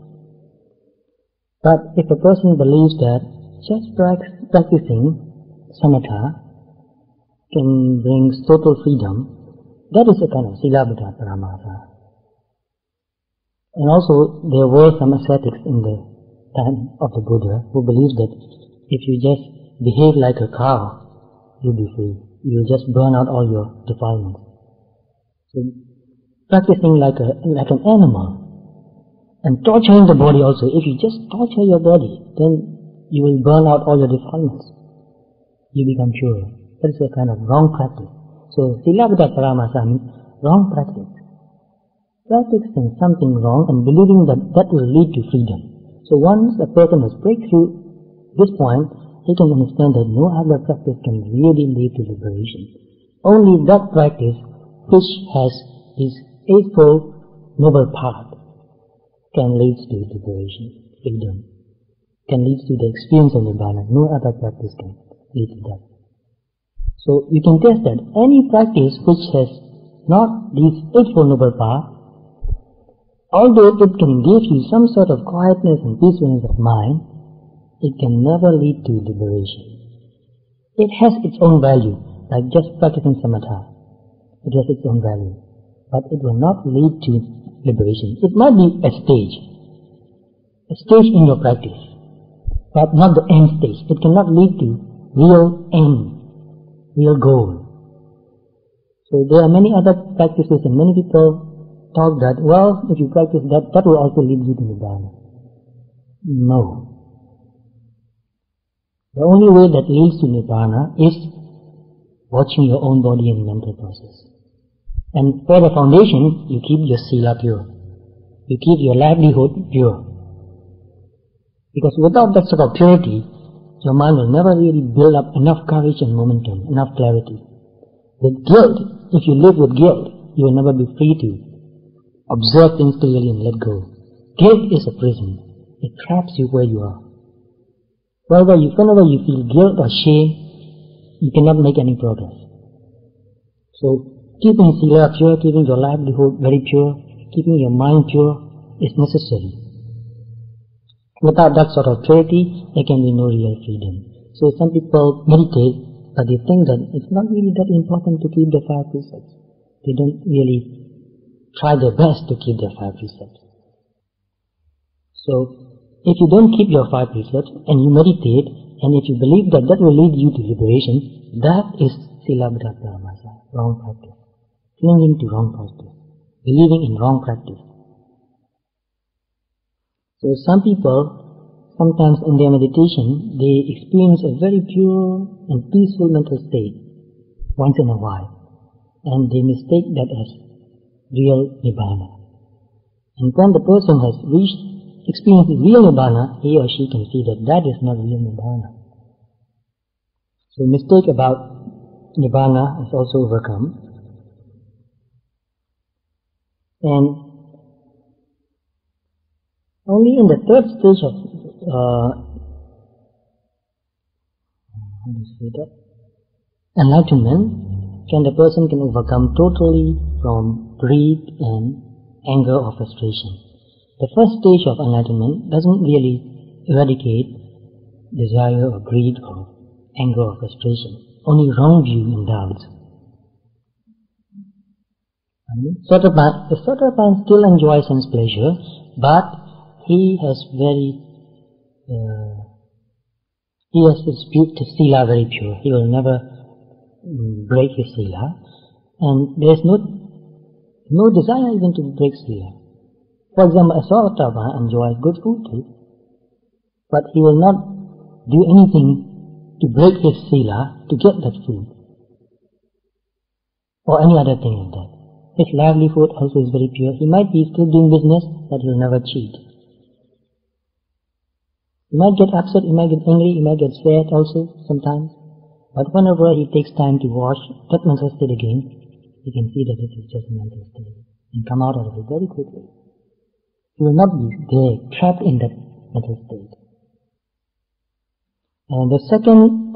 But if a person believes that just practicing samatha can bring total freedom, that is a kind of Silabhita Paramasa. And also, there were some ascetics in the time of the Buddha who believed that if you just behave like a cow, you'll be free. You'll just burn out all your defilements. So, practicing like an animal and torturing the body also. If you just torture your body, then you will burn out all your defilements. You become pure. That is a kind of wrong practice. So, Silabhita Paramasa means wrong practice. Practicing something wrong and believing that that will lead to freedom. So once a person has breakthrough this point, he can understand that no other practice can really lead to liberation. Only that practice which has this eightfold noble path can lead to liberation, freedom, can lead to the experience of Nibbana. No other practice can lead to that. So you can test that any practice which has not this eightfold noble path, although it can give you some sort of quietness and peacefulness of mind, it can never lead to liberation. It has its own value, like just practicing samatha. It has its own value, but it will not lead to liberation. It might be a stage in your practice, but not the end stage. It cannot lead to real end, real goal. So there are many other practices, and many people talk that, well, if you practice that, that will also lead you to Nibbana. No. The only way that leads to Nibbana is watching your own body and mental process. And for the foundation, you keep your sila pure. You keep your livelihood pure. Because without that sort of purity, your mind will never really build up enough courage and momentum, enough clarity. With guilt, if you live with guilt, you will never be free to observe things clearly and let go. Guilt is a prison. It traps you where you are. Whenever you feel guilt or shame, you cannot make any progress. So, keeping sila pure, keeping your livelihood very pure, keeping your mind pure is necessary. Without that sort of purity, there can be no real freedom. So some people meditate, but they think that it's not really that important to keep the 5 precepts. They don't really try their best to keep their 5 precepts. So, if you don't keep your 5 precepts and you meditate, and if you believe that that will lead you to liberation, that is Silabhita Paramasa, wrong practice. Clinging to wrong practice. Believing in wrong practice. So some people, sometimes in their meditation, they experience a very pure and peaceful mental state once in a while, and they mistake that as real Nibbana. And when the person has experienced real Nibbana, he or she can see that that is not real Nibbana. So mistake about Nibbana is also overcome. And only in the 3rd stage of enlightenment can the person overcome totally from greed and anger or frustration. The first stage of enlightenment doesn't really eradicate desire or greed or anger or frustration, only wrong view and doubts. The Sotapan still enjoys sense pleasure, but he has his sila very pure. He will never break his sila, and there is no desire even to break sila. For example, a Sotapan enjoys good food too, but he will not do anything to break his sila to get that food, or any other thing like that. His livelihood also is very pure. He might be still doing business, but he will never cheat. He might get upset, he might get angry, he might get sad also sometimes. But whenever he takes time to wash, get manifested again, you can see that this is just a mental state and come out of it very quickly. You will not be there, trapped in that mental state. And the second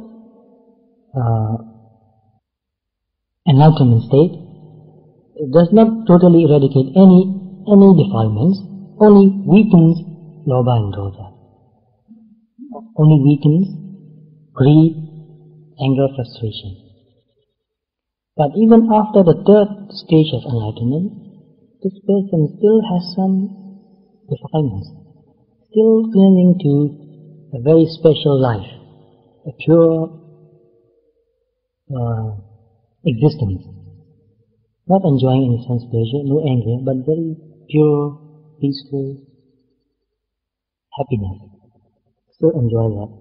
enlightenment state, it does not totally eradicate any defilements, only weakens lobha and dosha. Only weakens greed, anger, frustration. But even after the third stage of enlightenment, this person still has some defilements, still clinging to a very special life, a pure existence, not enjoying any sense pleasure, no anger, but very pure, peaceful happiness. Still enjoy that.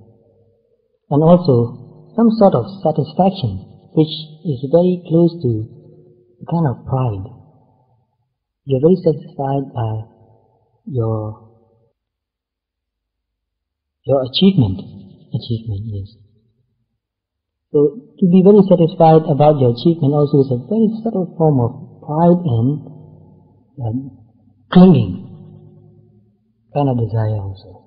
And also some sort of satisfaction, which is very close to a kind of pride. You're very satisfied by your achievement, yes. So to be very satisfied about your achievement also is a very subtle form of pride and clinging, kind of desire also.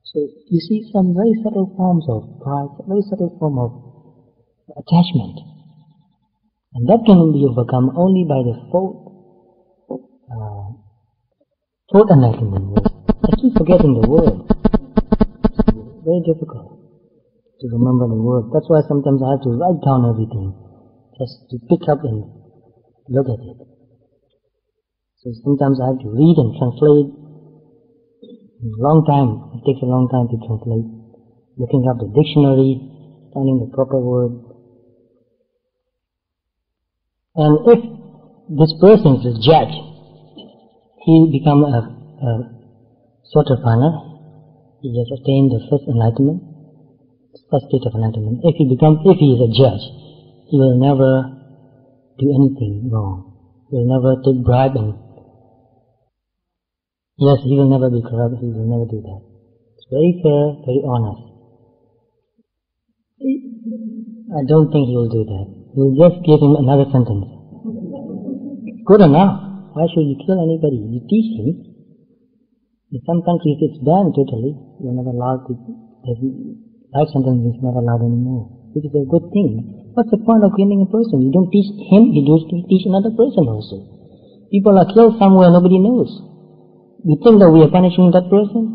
So you see some very subtle forms of pride, very subtle form of attachment. And that can be overcome only by the fourth enlightenment. I keep forgetting the word. It's very difficult to remember the word. That's why sometimes I have to write down everything, just to pick up and look at it. So sometimes I have to read and translate. It takes a long time to translate, looking up the dictionary, finding the proper word. And if this person is a judge, he becomes a Sotapanna, he has attained the first enlightenment, first state of enlightenment. If he is a judge, he will never do anything wrong. He will never take bribe and yes, he will never be corrupt, he will never do that. It's very fair, very honest. I don't think he will do that. He will just give him another sentence. Good enough. Why should you kill anybody? You teach him. In some countries it's banned totally. You're not allowed to, life sentence is not allowed anymore, which is a good thing. What's the point of killing a person? You don't teach him, you don't teach another person also. People are killed somewhere, nobody knows. We think that we are punishing that person,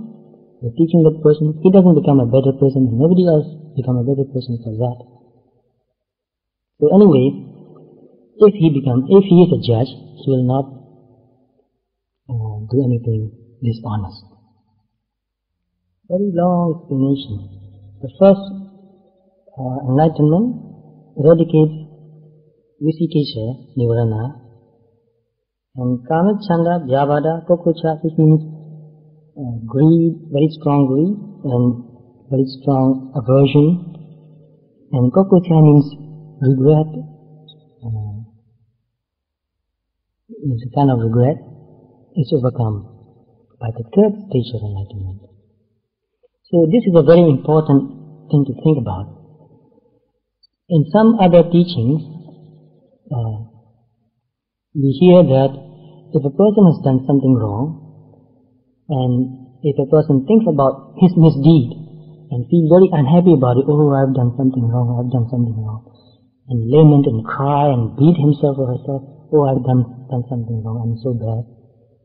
we're teaching that person, he doesn't become a better person, and nobody else become a better person for that. So anyway, if he is a judge, he will not do anything dishonest. Very long explanation. The first enlightenment eradicates Visikesha, Nivarana, and Kama, Chanda, Vyavada, Kokocha, which means greed, very strong greed, and very strong aversion. And Kokocha means regret, it's a kind of regret, is overcome by the third stage of enlightenment. So this is a very important thing to think about. In some other teachings, we hear that if a person has done something wrong, and if a person thinks about his misdeed and feels very unhappy about it, oh, I've done something wrong, and lament and cry and beat himself or herself, oh, I've done something wrong, I'm so bad.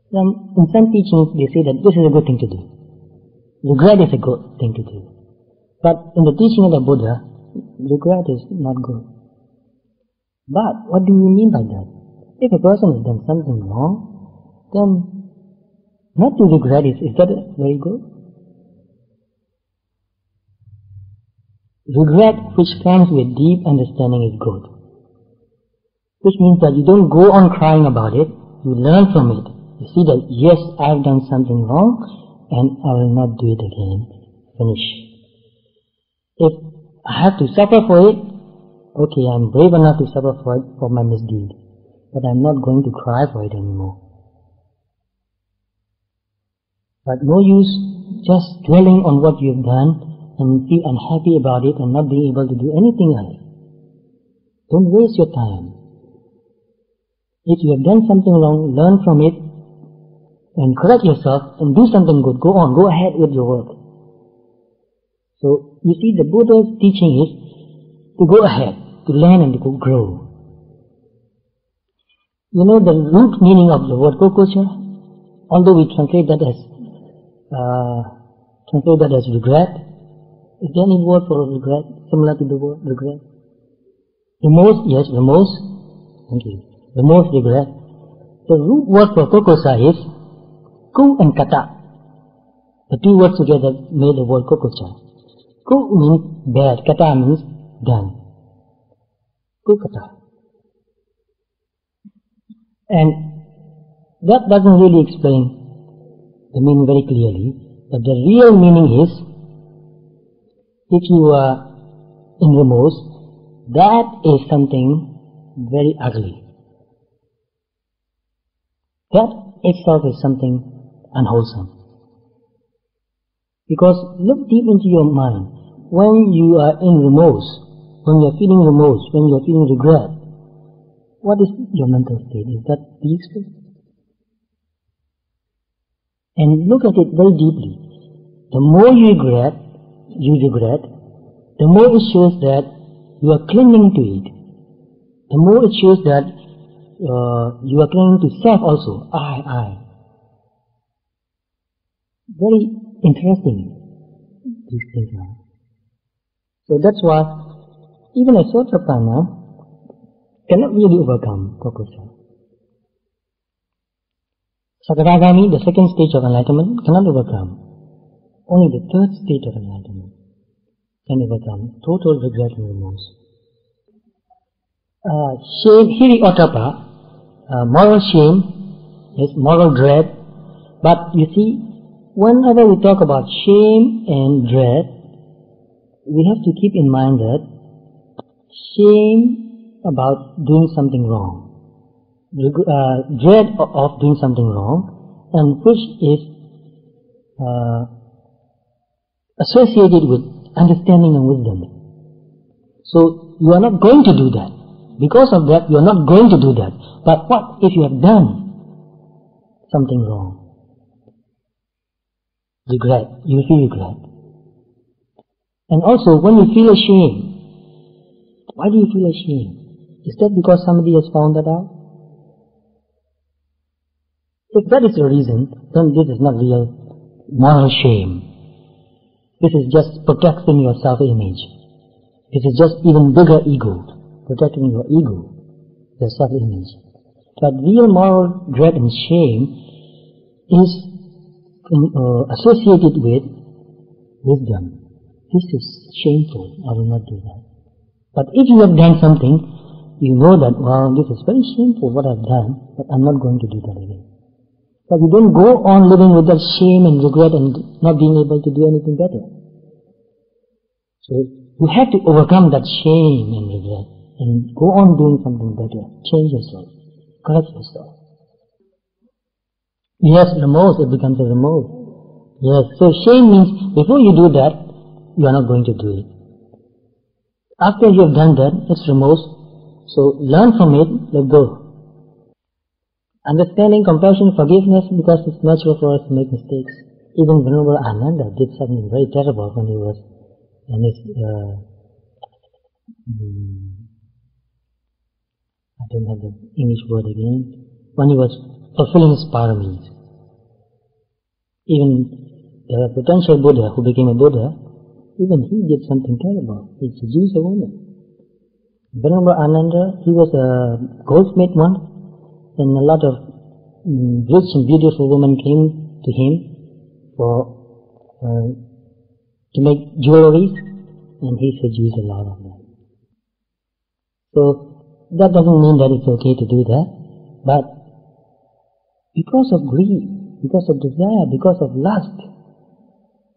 In some teachings, they say that this is a good thing to do. Regret is a good thing to do. But in the teaching of the Buddha, regret is not good. But what do you mean by that? If a person has done something wrong, then not to regret is that very good? Regret which comes with deep understanding is good. Which means that you don't go on crying about it, you learn from it. You see that, yes, I've done something wrong, and I will not do it again. Finish. If I have to suffer for it, okay, I'm brave enough to suffer for it, for my misdeed. But I'm not going to cry for it anymore. But no use just dwelling on what you've done and feel unhappy about it and not being able to do anything else. Don't waste your time. If you have done something wrong, learn from it and correct yourself and do something good. Go on, go ahead with your work. So, you see, the Buddha's teaching is to go ahead, to learn and to grow. You know the root meaning of the word kokocha? Although we translate that as regret, is there any word for regret similar to the word regret? Remorse, yes, remorse. Thank you. Remorse, regret. The root word for kokocha is ku and kata. The two words together made the word kokocha. Ku means bad, kata means done. Ku kata. And that doesn't really explain the meaning very clearly, but the real meaning is, if you are in remorse, that is something very ugly. That itself is something unwholesome. Because look deep into your mind. When you are in remorse, when you are feeling remorse, when you are feeling regret, what is your mental state? Is that peaceful? And look at it very deeply. The more you regret, the more it shows that you are clinging to it. The more it shows that you are clinging to self also. I. Very interesting, these things are. So that's why even a Sotapanna cannot really overcome kokocha. Sakadagami, the second stage of enlightenment, cannot overcome. Only the third stage of enlightenment can overcome total regret and remorse. Shame, hiri-ottappa, moral shame, is moral dread. But you see, whenever we talk about shame and dread, we have to keep in mind that shame about doing something wrong, dread of doing something wrong, and which is associated with understanding and wisdom. So you are not going to do that. Because of that, you are not going to do that. But what if you have done something wrong? Regret. You feel regret. And also, when you feel ashamed, why do you feel ashamed? Is that because somebody has found that out? If that is the reason, then this is not real moral shame. This is just protecting your self-image. This is just even bigger ego, protecting your ego, your self-image. But real moral dread and shame is associated with wisdom. This is shameful, I will not do that. But if you have done something, you know that, wow, this is very shameful what I've done, but I'm not going to do that again. But you don't go on living with that shame and regret and not being able to do anything better. So you have to overcome that shame and regret and go on doing something better. Change yourself. Correct yourself. Yes, remorse, it becomes a remorse. Yes, so shame means before you do that, you are not going to do it. After you have done that, it's remorse. So learn from it, let go. Understanding, compassion, forgiveness, because it's natural for us to make mistakes. Even Venerable Ananda did something very terrible when he was in his, I don't have the English word again, when he was fulfilling his paramis. Even the potential Buddha who became a Buddha, even he did something terrible. He seduced a woman. Venerable Ananda, he was a goldsmith once, and a lot of rich and beautiful women came to him to make jewelry, and he seduced a lot of them. So that doesn't mean that it's okay to do that, but because of greed, because of desire, because of lust,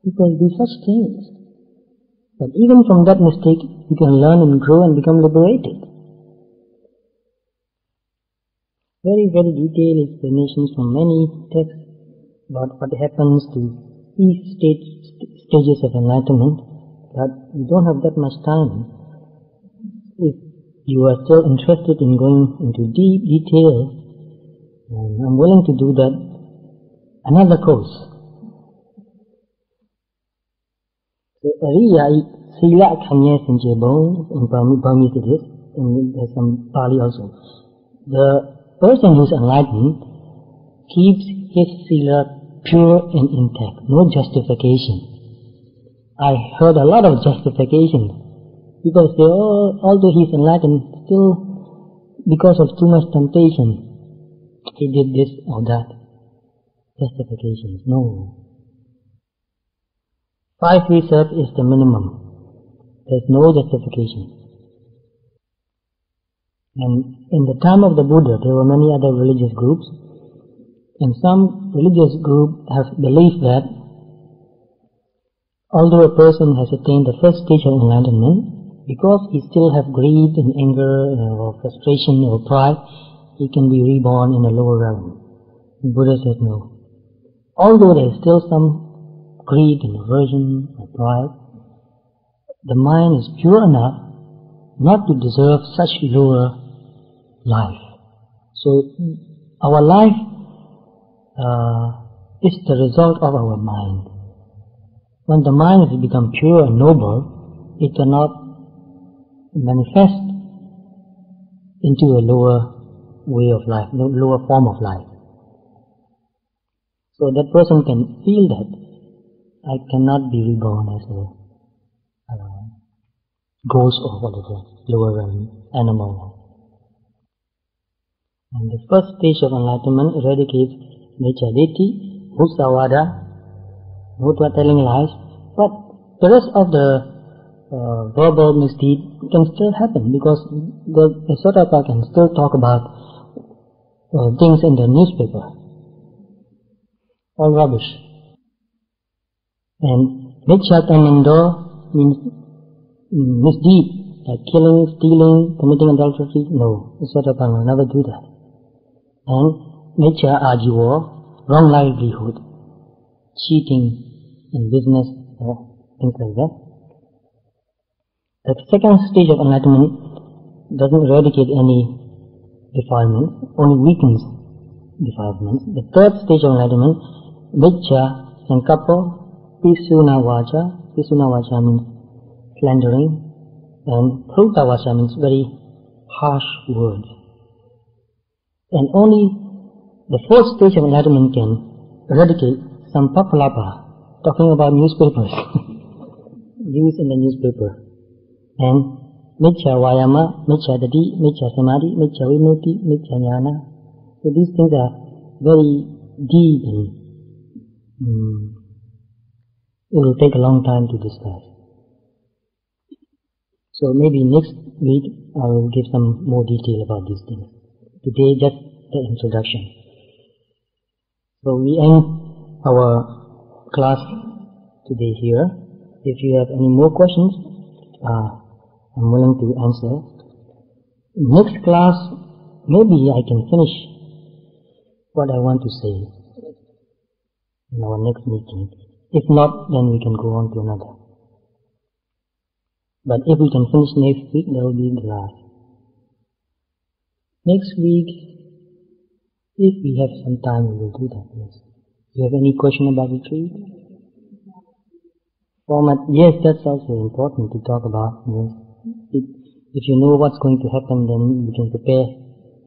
people do such things. But even from that mistake, you can learn and grow and become liberated. Very, very detailed explanations from many texts about what happens to each stages of enlightenment, but we don't have that much time. If you are still interested in going into deep detail, And I'm willing to do that another course. Riya Sila Kanya Sinjebo in Burmese it is, and there's some Pali also. The person who's enlightened keeps his sila pure and intact, no justification. I heard a lot of justifications. People say, oh, although he's enlightened, still because of too much temptation, he did this or that. Justifications, no. 5 precepts is the minimum. There's no justification. And in the time of the Buddha, there were many other religious groups, and some religious groups have believed that although a person has attained the first stage of enlightenment, because he still has greed and anger or frustration or pride, he can be reborn in a lower realm. The Buddha said no. Although there is still some greed and aversion or pride, the mind is pure enough not to deserve such lower life. So our life is the result of our mind. When the mind has become pure and noble, it cannot manifest into a lower way of life, lower form of life. So that person can feel that I cannot be reborn as a ghost or whatever, lower realm, animal. And the first stage of enlightenment eradicates Nechaditi, Musawada, no telling lies, but the rest of the verbal misdeed can still happen because the Sotapa can still talk about things in the newspaper. All rubbish. And Nichatanando means misdeed, like killing, stealing, committing adultery. No, the Sotapa will never do that. And Nicha Ajiwa, wrong livelihood, cheating in business, things like that. The second stage of enlightenment doesn't eradicate any defilements, only weakens defilements. The third stage of enlightenment, Miccha Sankappa Pisuna Vacha. Pisuna Vacha means slandering, and Kruta Vacha means very harsh words. And only the fourth stage of enlightenment can eradicate Sampapalapa, talking about newspapers, used in the newspaper. And Miccha Vayama, Miccha Dadi, Miccha Samadhi, Miccha Vimutti, Miccha Jnana. So these things are very deep and it will take a long time to discuss. So maybe next week I will give some more detail about these things. Today just the introduction. So we end our class today here. If you have any more questions, I'm willing to answer. Next class, maybe I can finish what I want to say in our next meeting. If not, then we can go on to another. But if we can finish next week, that will be the last. Next week, if we have some time, we will do that, yes. Do you have any question about retreat? Format, yes, that's also important to talk about, yes. If you know what's going to happen, then you can prepare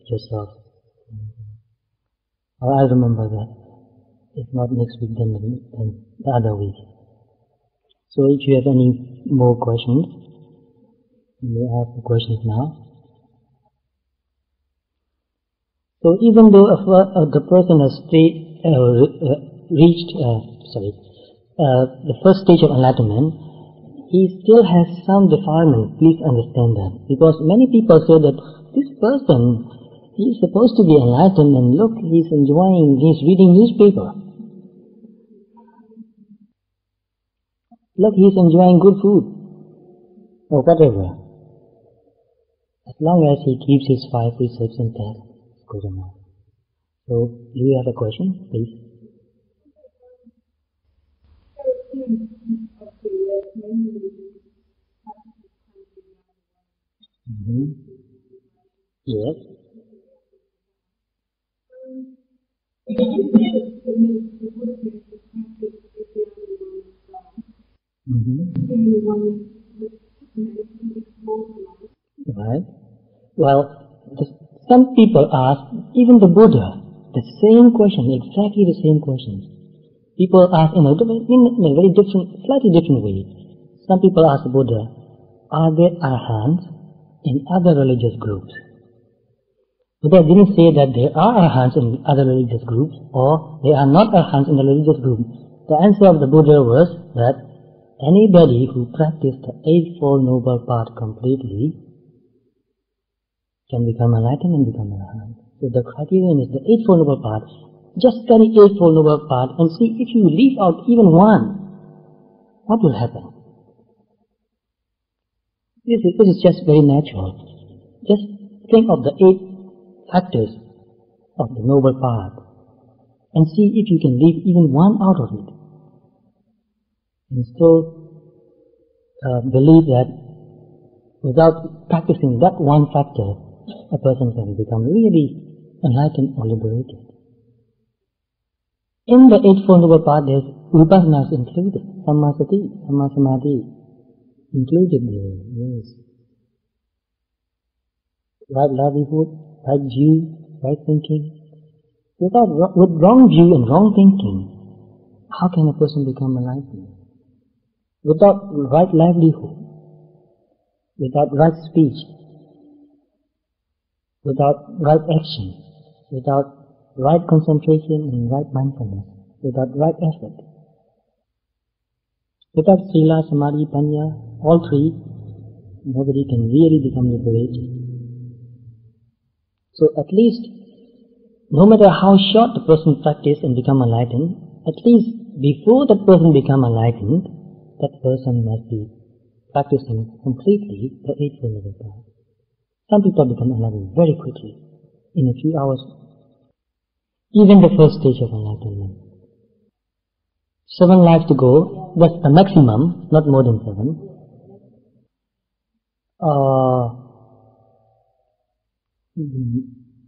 yourself. I'll remember that. If not next week, then the other week. So if you have any more questions, you may ask the questions now. So even though the person has reached the first stage of enlightenment, he still has some defilement. Please understand that. Because many people say that this person, he is supposed to be enlightened, and look, he's reading newspaper. Look, he's enjoying good food. Or whatever. As long as he keeps his 5 precepts intact, it's good enough. So, do you have a question, please? Yes. Right? Well, some people ask, even the Buddha, the same question, exactly the same question. People ask in a very different, slightly different way. Some people ask the Buddha, are there arhants in other religious groups? Buddha didn't say that there are arhants in other religious groups or there are not arhants in the religious group. The answer of the Buddha was that anybody who practiced the Eightfold Noble Path completely can become enlightened and become arhant. So the criterion is the Eightfold Noble Path. Just study Eightfold Noble Path and see if you leave out even one, what will happen? This is just very natural. Just think of the 8 factors of the Noble Path and see if you can leave even one out of it. And still believe that without practicing that one factor, a person can become really enlightened or liberated. In the Eightfold Noble Path, there's vipassana included, sammasati, sammasamadhi included there, yes. Right livelihood, right view, right thinking. With wrong view and wrong thinking, how can a person become enlightened? Without right livelihood, without right speech, without right action, without right concentration and right mindfulness, without right effort, without sila, samadhi, panya, all three, nobody can really become liberated. So at least, no matter how short the person practice and become enlightened, at least before that person become enlightened, that person must be practicing completely the Eightfold Noble Path. Some people become enlightened very quickly, in a few hours. Even the first stage of enlightenment. 7 lives to go, that's the maximum, not more than 7.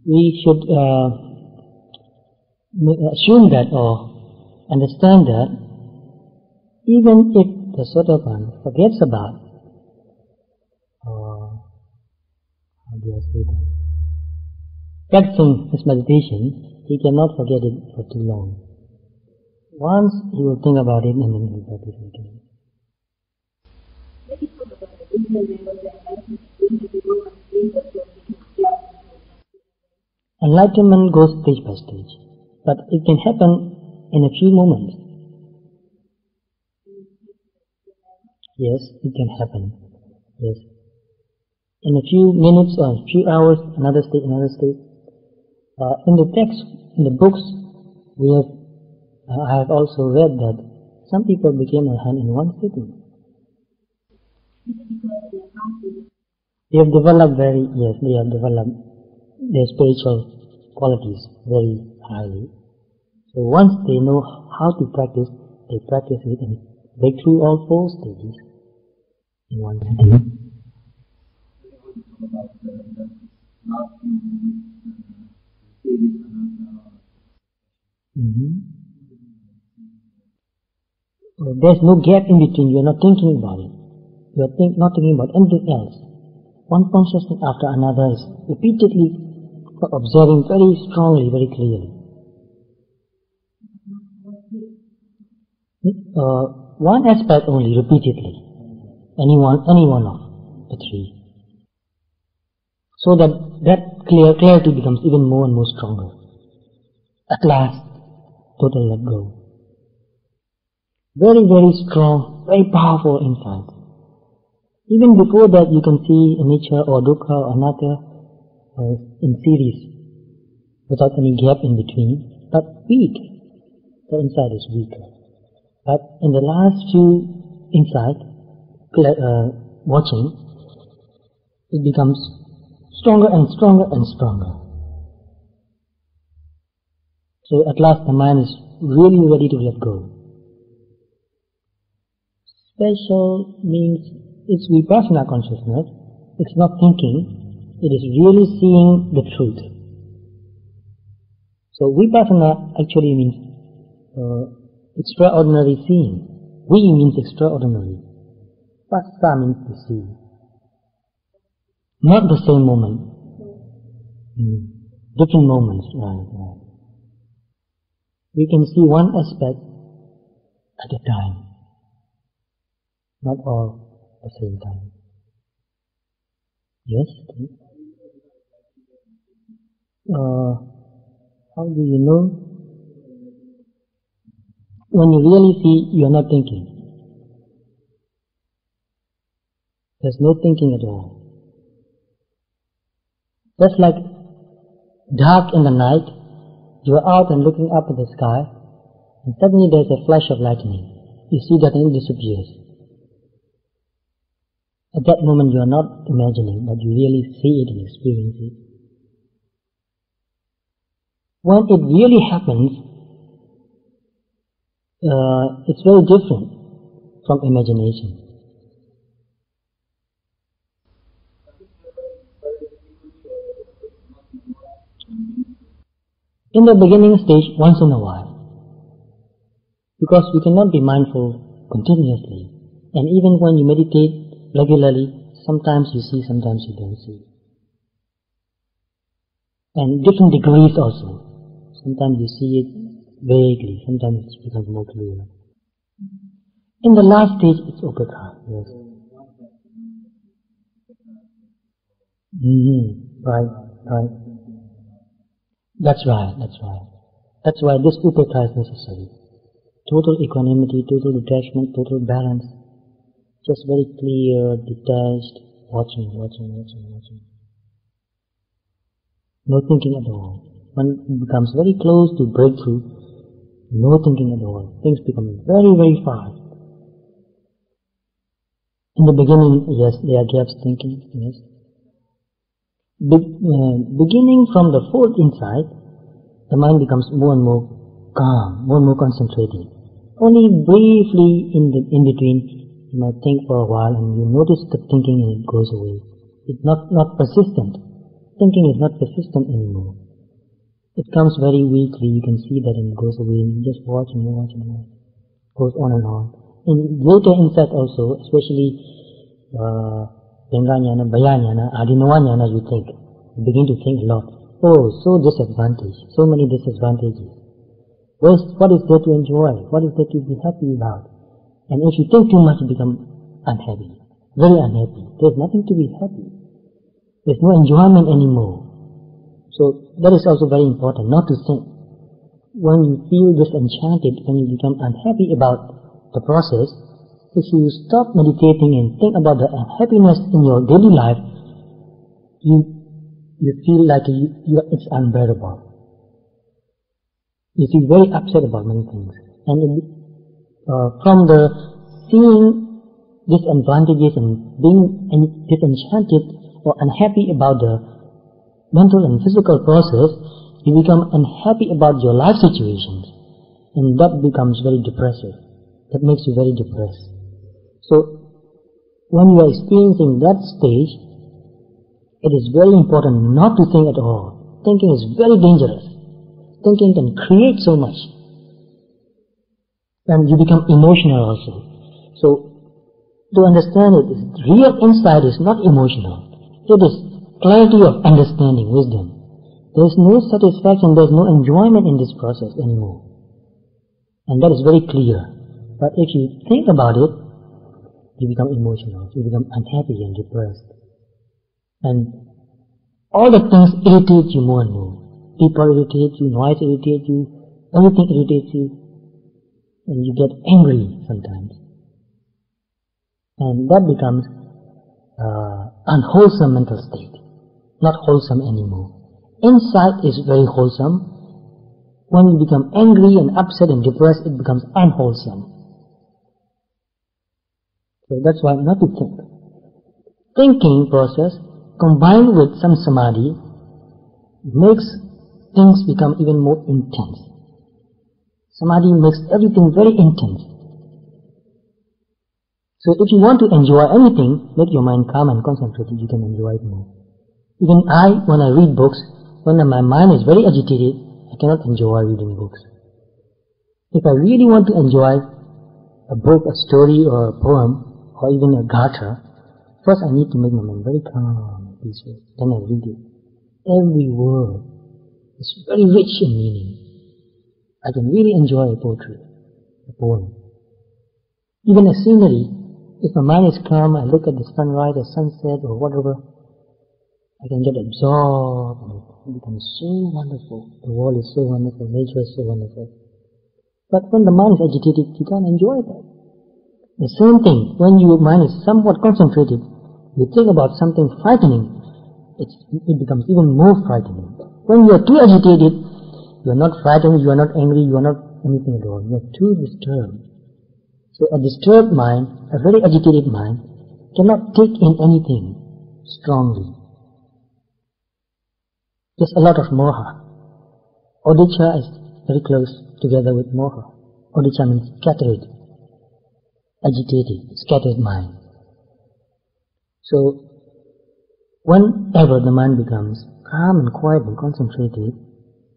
We should assume that or understand that even if the Sotapan forgets about, how do I say that? Practicing his meditation, he cannot forget it for too long. Once he will think about it and then he will practice it again. Enlightenment goes stage by stage, but it can happen in a few moments. Yes, it can happen. Yes. In a few minutes or a few hours, another state, another state. In the text, in the books, I have also read that some people became arhat in one sitting. They have developed their spiritual qualities very highly. So once they know how to practice, they practice it and break through all 4 stages in one sitting. So there's no gap in between. You are not thinking about it. You are not thinking about anything else. One consciousness after another is repeatedly observing very strongly, very clearly. One aspect only, repeatedly. Any one of the 3. So that clarity becomes even more and more stronger. At last, total let go. Very, very strong, very powerful insight. Even before that, you can see anicca or dukkha or anatta in series, without any gap in between, but weak. The insight is weaker. But in the last few insight, watching, it becomes stronger and stronger and stronger. So at last the mind is really ready to let go. Special means it's vipassana consciousness. It's not thinking. It is really seeing the truth. So vipassana actually means extraordinary seeing. Vi means extraordinary. Passa means to see. Not the same moment. Different moments, right. We can see one aspect at a time. Not all at the same time. Yes? How do you know? When you really see, you are not thinking. There's no thinking at all. Just like dark in the night, you are out and looking up at the sky, and suddenly there's a flash of lightning. You see that and it disappears. At that moment you are not imagining, but you really see it and experience it. When it really happens, it's very different from imagination. In the beginning stage, once in a while, because we cannot be mindful continuously, and even when you meditate regularly, sometimes you see, sometimes you don't see. And different degrees also. Sometimes you see it vaguely, sometimes it becomes more clear. In the last stage, it's upekha, yes. Right. That's right. That's why this upekha is necessary. Total equanimity, total detachment, total balance. Just very clear, detached, watching. No thinking at all. When it becomes very close to breakthrough, no thinking at all. Things become very, very fast. In the beginning, yes, there are gaps thinking, yes. Beginning from the fourth insight, the mind becomes more and more calm, more and more concentrated. Only briefly in between, you might think for a while and you notice the thinking and it goes away. It's not persistent. Thinking is not persistent anymore. It comes very weakly, you can see that, and it goes away, and you just watch and watch. It goes on and on. In later insight also, especially Jnana, Bhayanyana, Adinavanyana, you think. You begin to think a lot. Oh, so disadvantage, so many disadvantages. What is there to enjoy? What is there to be happy about? And if you think too much, you become unhappy, very unhappy. There's nothing to be happy. There's no enjoyment anymore. So that is also very important, not to think. When you feel disenchanted, when you become unhappy about the process, if you stop meditating and think about the unhappiness in your daily life, you feel like it's unbearable. You feel very upset about many things. And from the seeing disadvantages and being disenchanted or unhappy about the mental and physical process, you become unhappy about your life situations, and that becomes very depressive. That makes you very depressed. So, when you are experiencing that stage, it is very important not to think at all. Thinking is very dangerous. Thinking can create so much. And you become emotional also. So, to understand it, real insight is not emotional. It is clarity of understanding, wisdom. There is no satisfaction, there is no enjoyment in this process anymore. And that is very clear. But if you think about it, you become emotional, you become unhappy and depressed. And all the things irritate you more and more. People irritate you, noise irritates you, everything irritates you. And you get angry sometimes. And that becomes unwholesome mental state. Not wholesome anymore. Insight is very wholesome. When you become angry and upset and depressed, it becomes unwholesome. So that's why not to think. Thinking process combined with some samadhi makes things become even more intense. Samadhi makes everything very intense. So if you want to enjoy anything, make your mind calm and concentrated, you can enjoy it more. Even when I read books, when my mind is very agitated, I cannot enjoy reading books. If I really want to enjoy a book, a story, or a poem, or even a gatha, first I need to make my mind very calm and peaceful. Then I read it. Every word is very rich in meaning. I can really enjoy a poetry, a poem. Even a scenery, if my mind is calm, I look at the sunrise or sunset or whatever, I can get absorbed and it becomes so wonderful. The world is so wonderful, nature is so wonderful. But when the mind is agitated, you can't enjoy that. The same thing, when your mind is somewhat concentrated, you think about something frightening, it becomes even more frightening. When you are too agitated, you are not frightened, you are not angry, you are not anything at all. You are too disturbed. So a disturbed mind, a very agitated mind, cannot take in anything strongly. There's a lot of moha. Odicca is very close together with moha. Odicca means scattered, agitated, scattered mind. So, whenever the mind becomes calm and quiet and concentrated,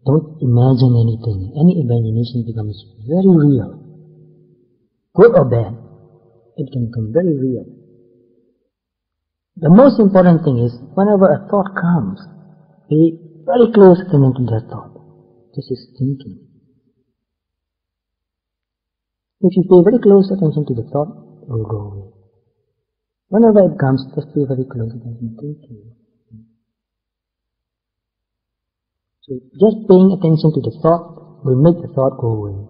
don't imagine anything. Any imagination becomes very real. Good or bad, it can become very real. The most important thing is, whenever a thought comes, pay very close attention to that thought. This is thinking. If you pay very close attention to the thought, it will go away. Whenever it comes, just pay very close attention to thinking. So just paying attention to the thought will make the thought go away.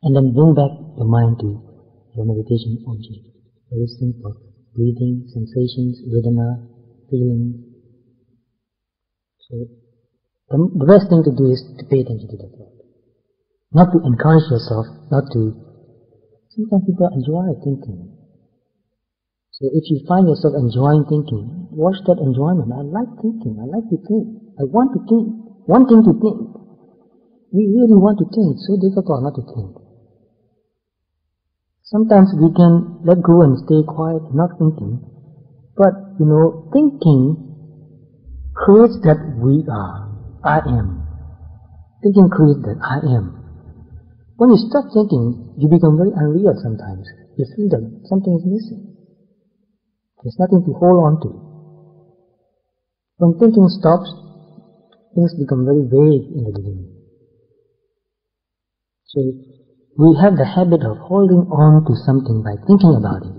And then bring back your mind to your meditation object. Very simple. Breathing, sensations, vedana, feelings. So the best thing to do is to pay attention to the thought. Not to encourage yourself, not to... Sometimes people enjoy thinking. So if you find yourself enjoying thinking, watch that enjoyment. I like thinking, I like to think, I want to think, wanting to think. We really want to think, it's so difficult not to think. Sometimes we can let go and stay quiet, not thinking. But, thinking creates that we are, I am. Thinking creates that I am. When you stop thinking, you become very unreal sometimes. You feel that something is missing. There's nothing to hold on to. When thinking stops, things become very vague in the beginning. So, we have the habit of holding on to something by thinking about it.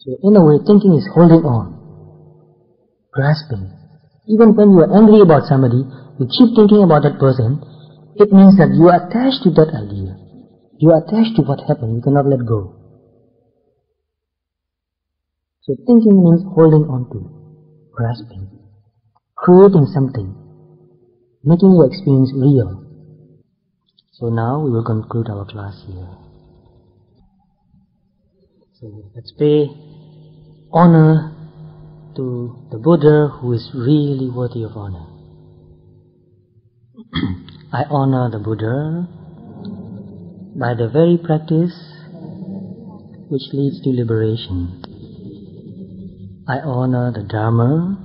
So, in a way, thinking is holding on, grasping. Even when you are angry about somebody, you keep thinking about that person, it means that you are attached to that idea. You are attached to what happened, you cannot let go. So thinking means holding on to, grasping, creating something, making your experience real. So now we will conclude our class here. So let's pay honor to the Buddha who is really worthy of honor. I honor the Buddha by the very practice which leads to liberation. I honor the Dharma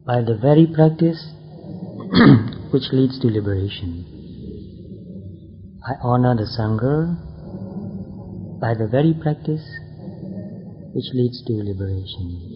by the very practice which leads to liberation. I honor the Sangha by the very practice which leads to liberation.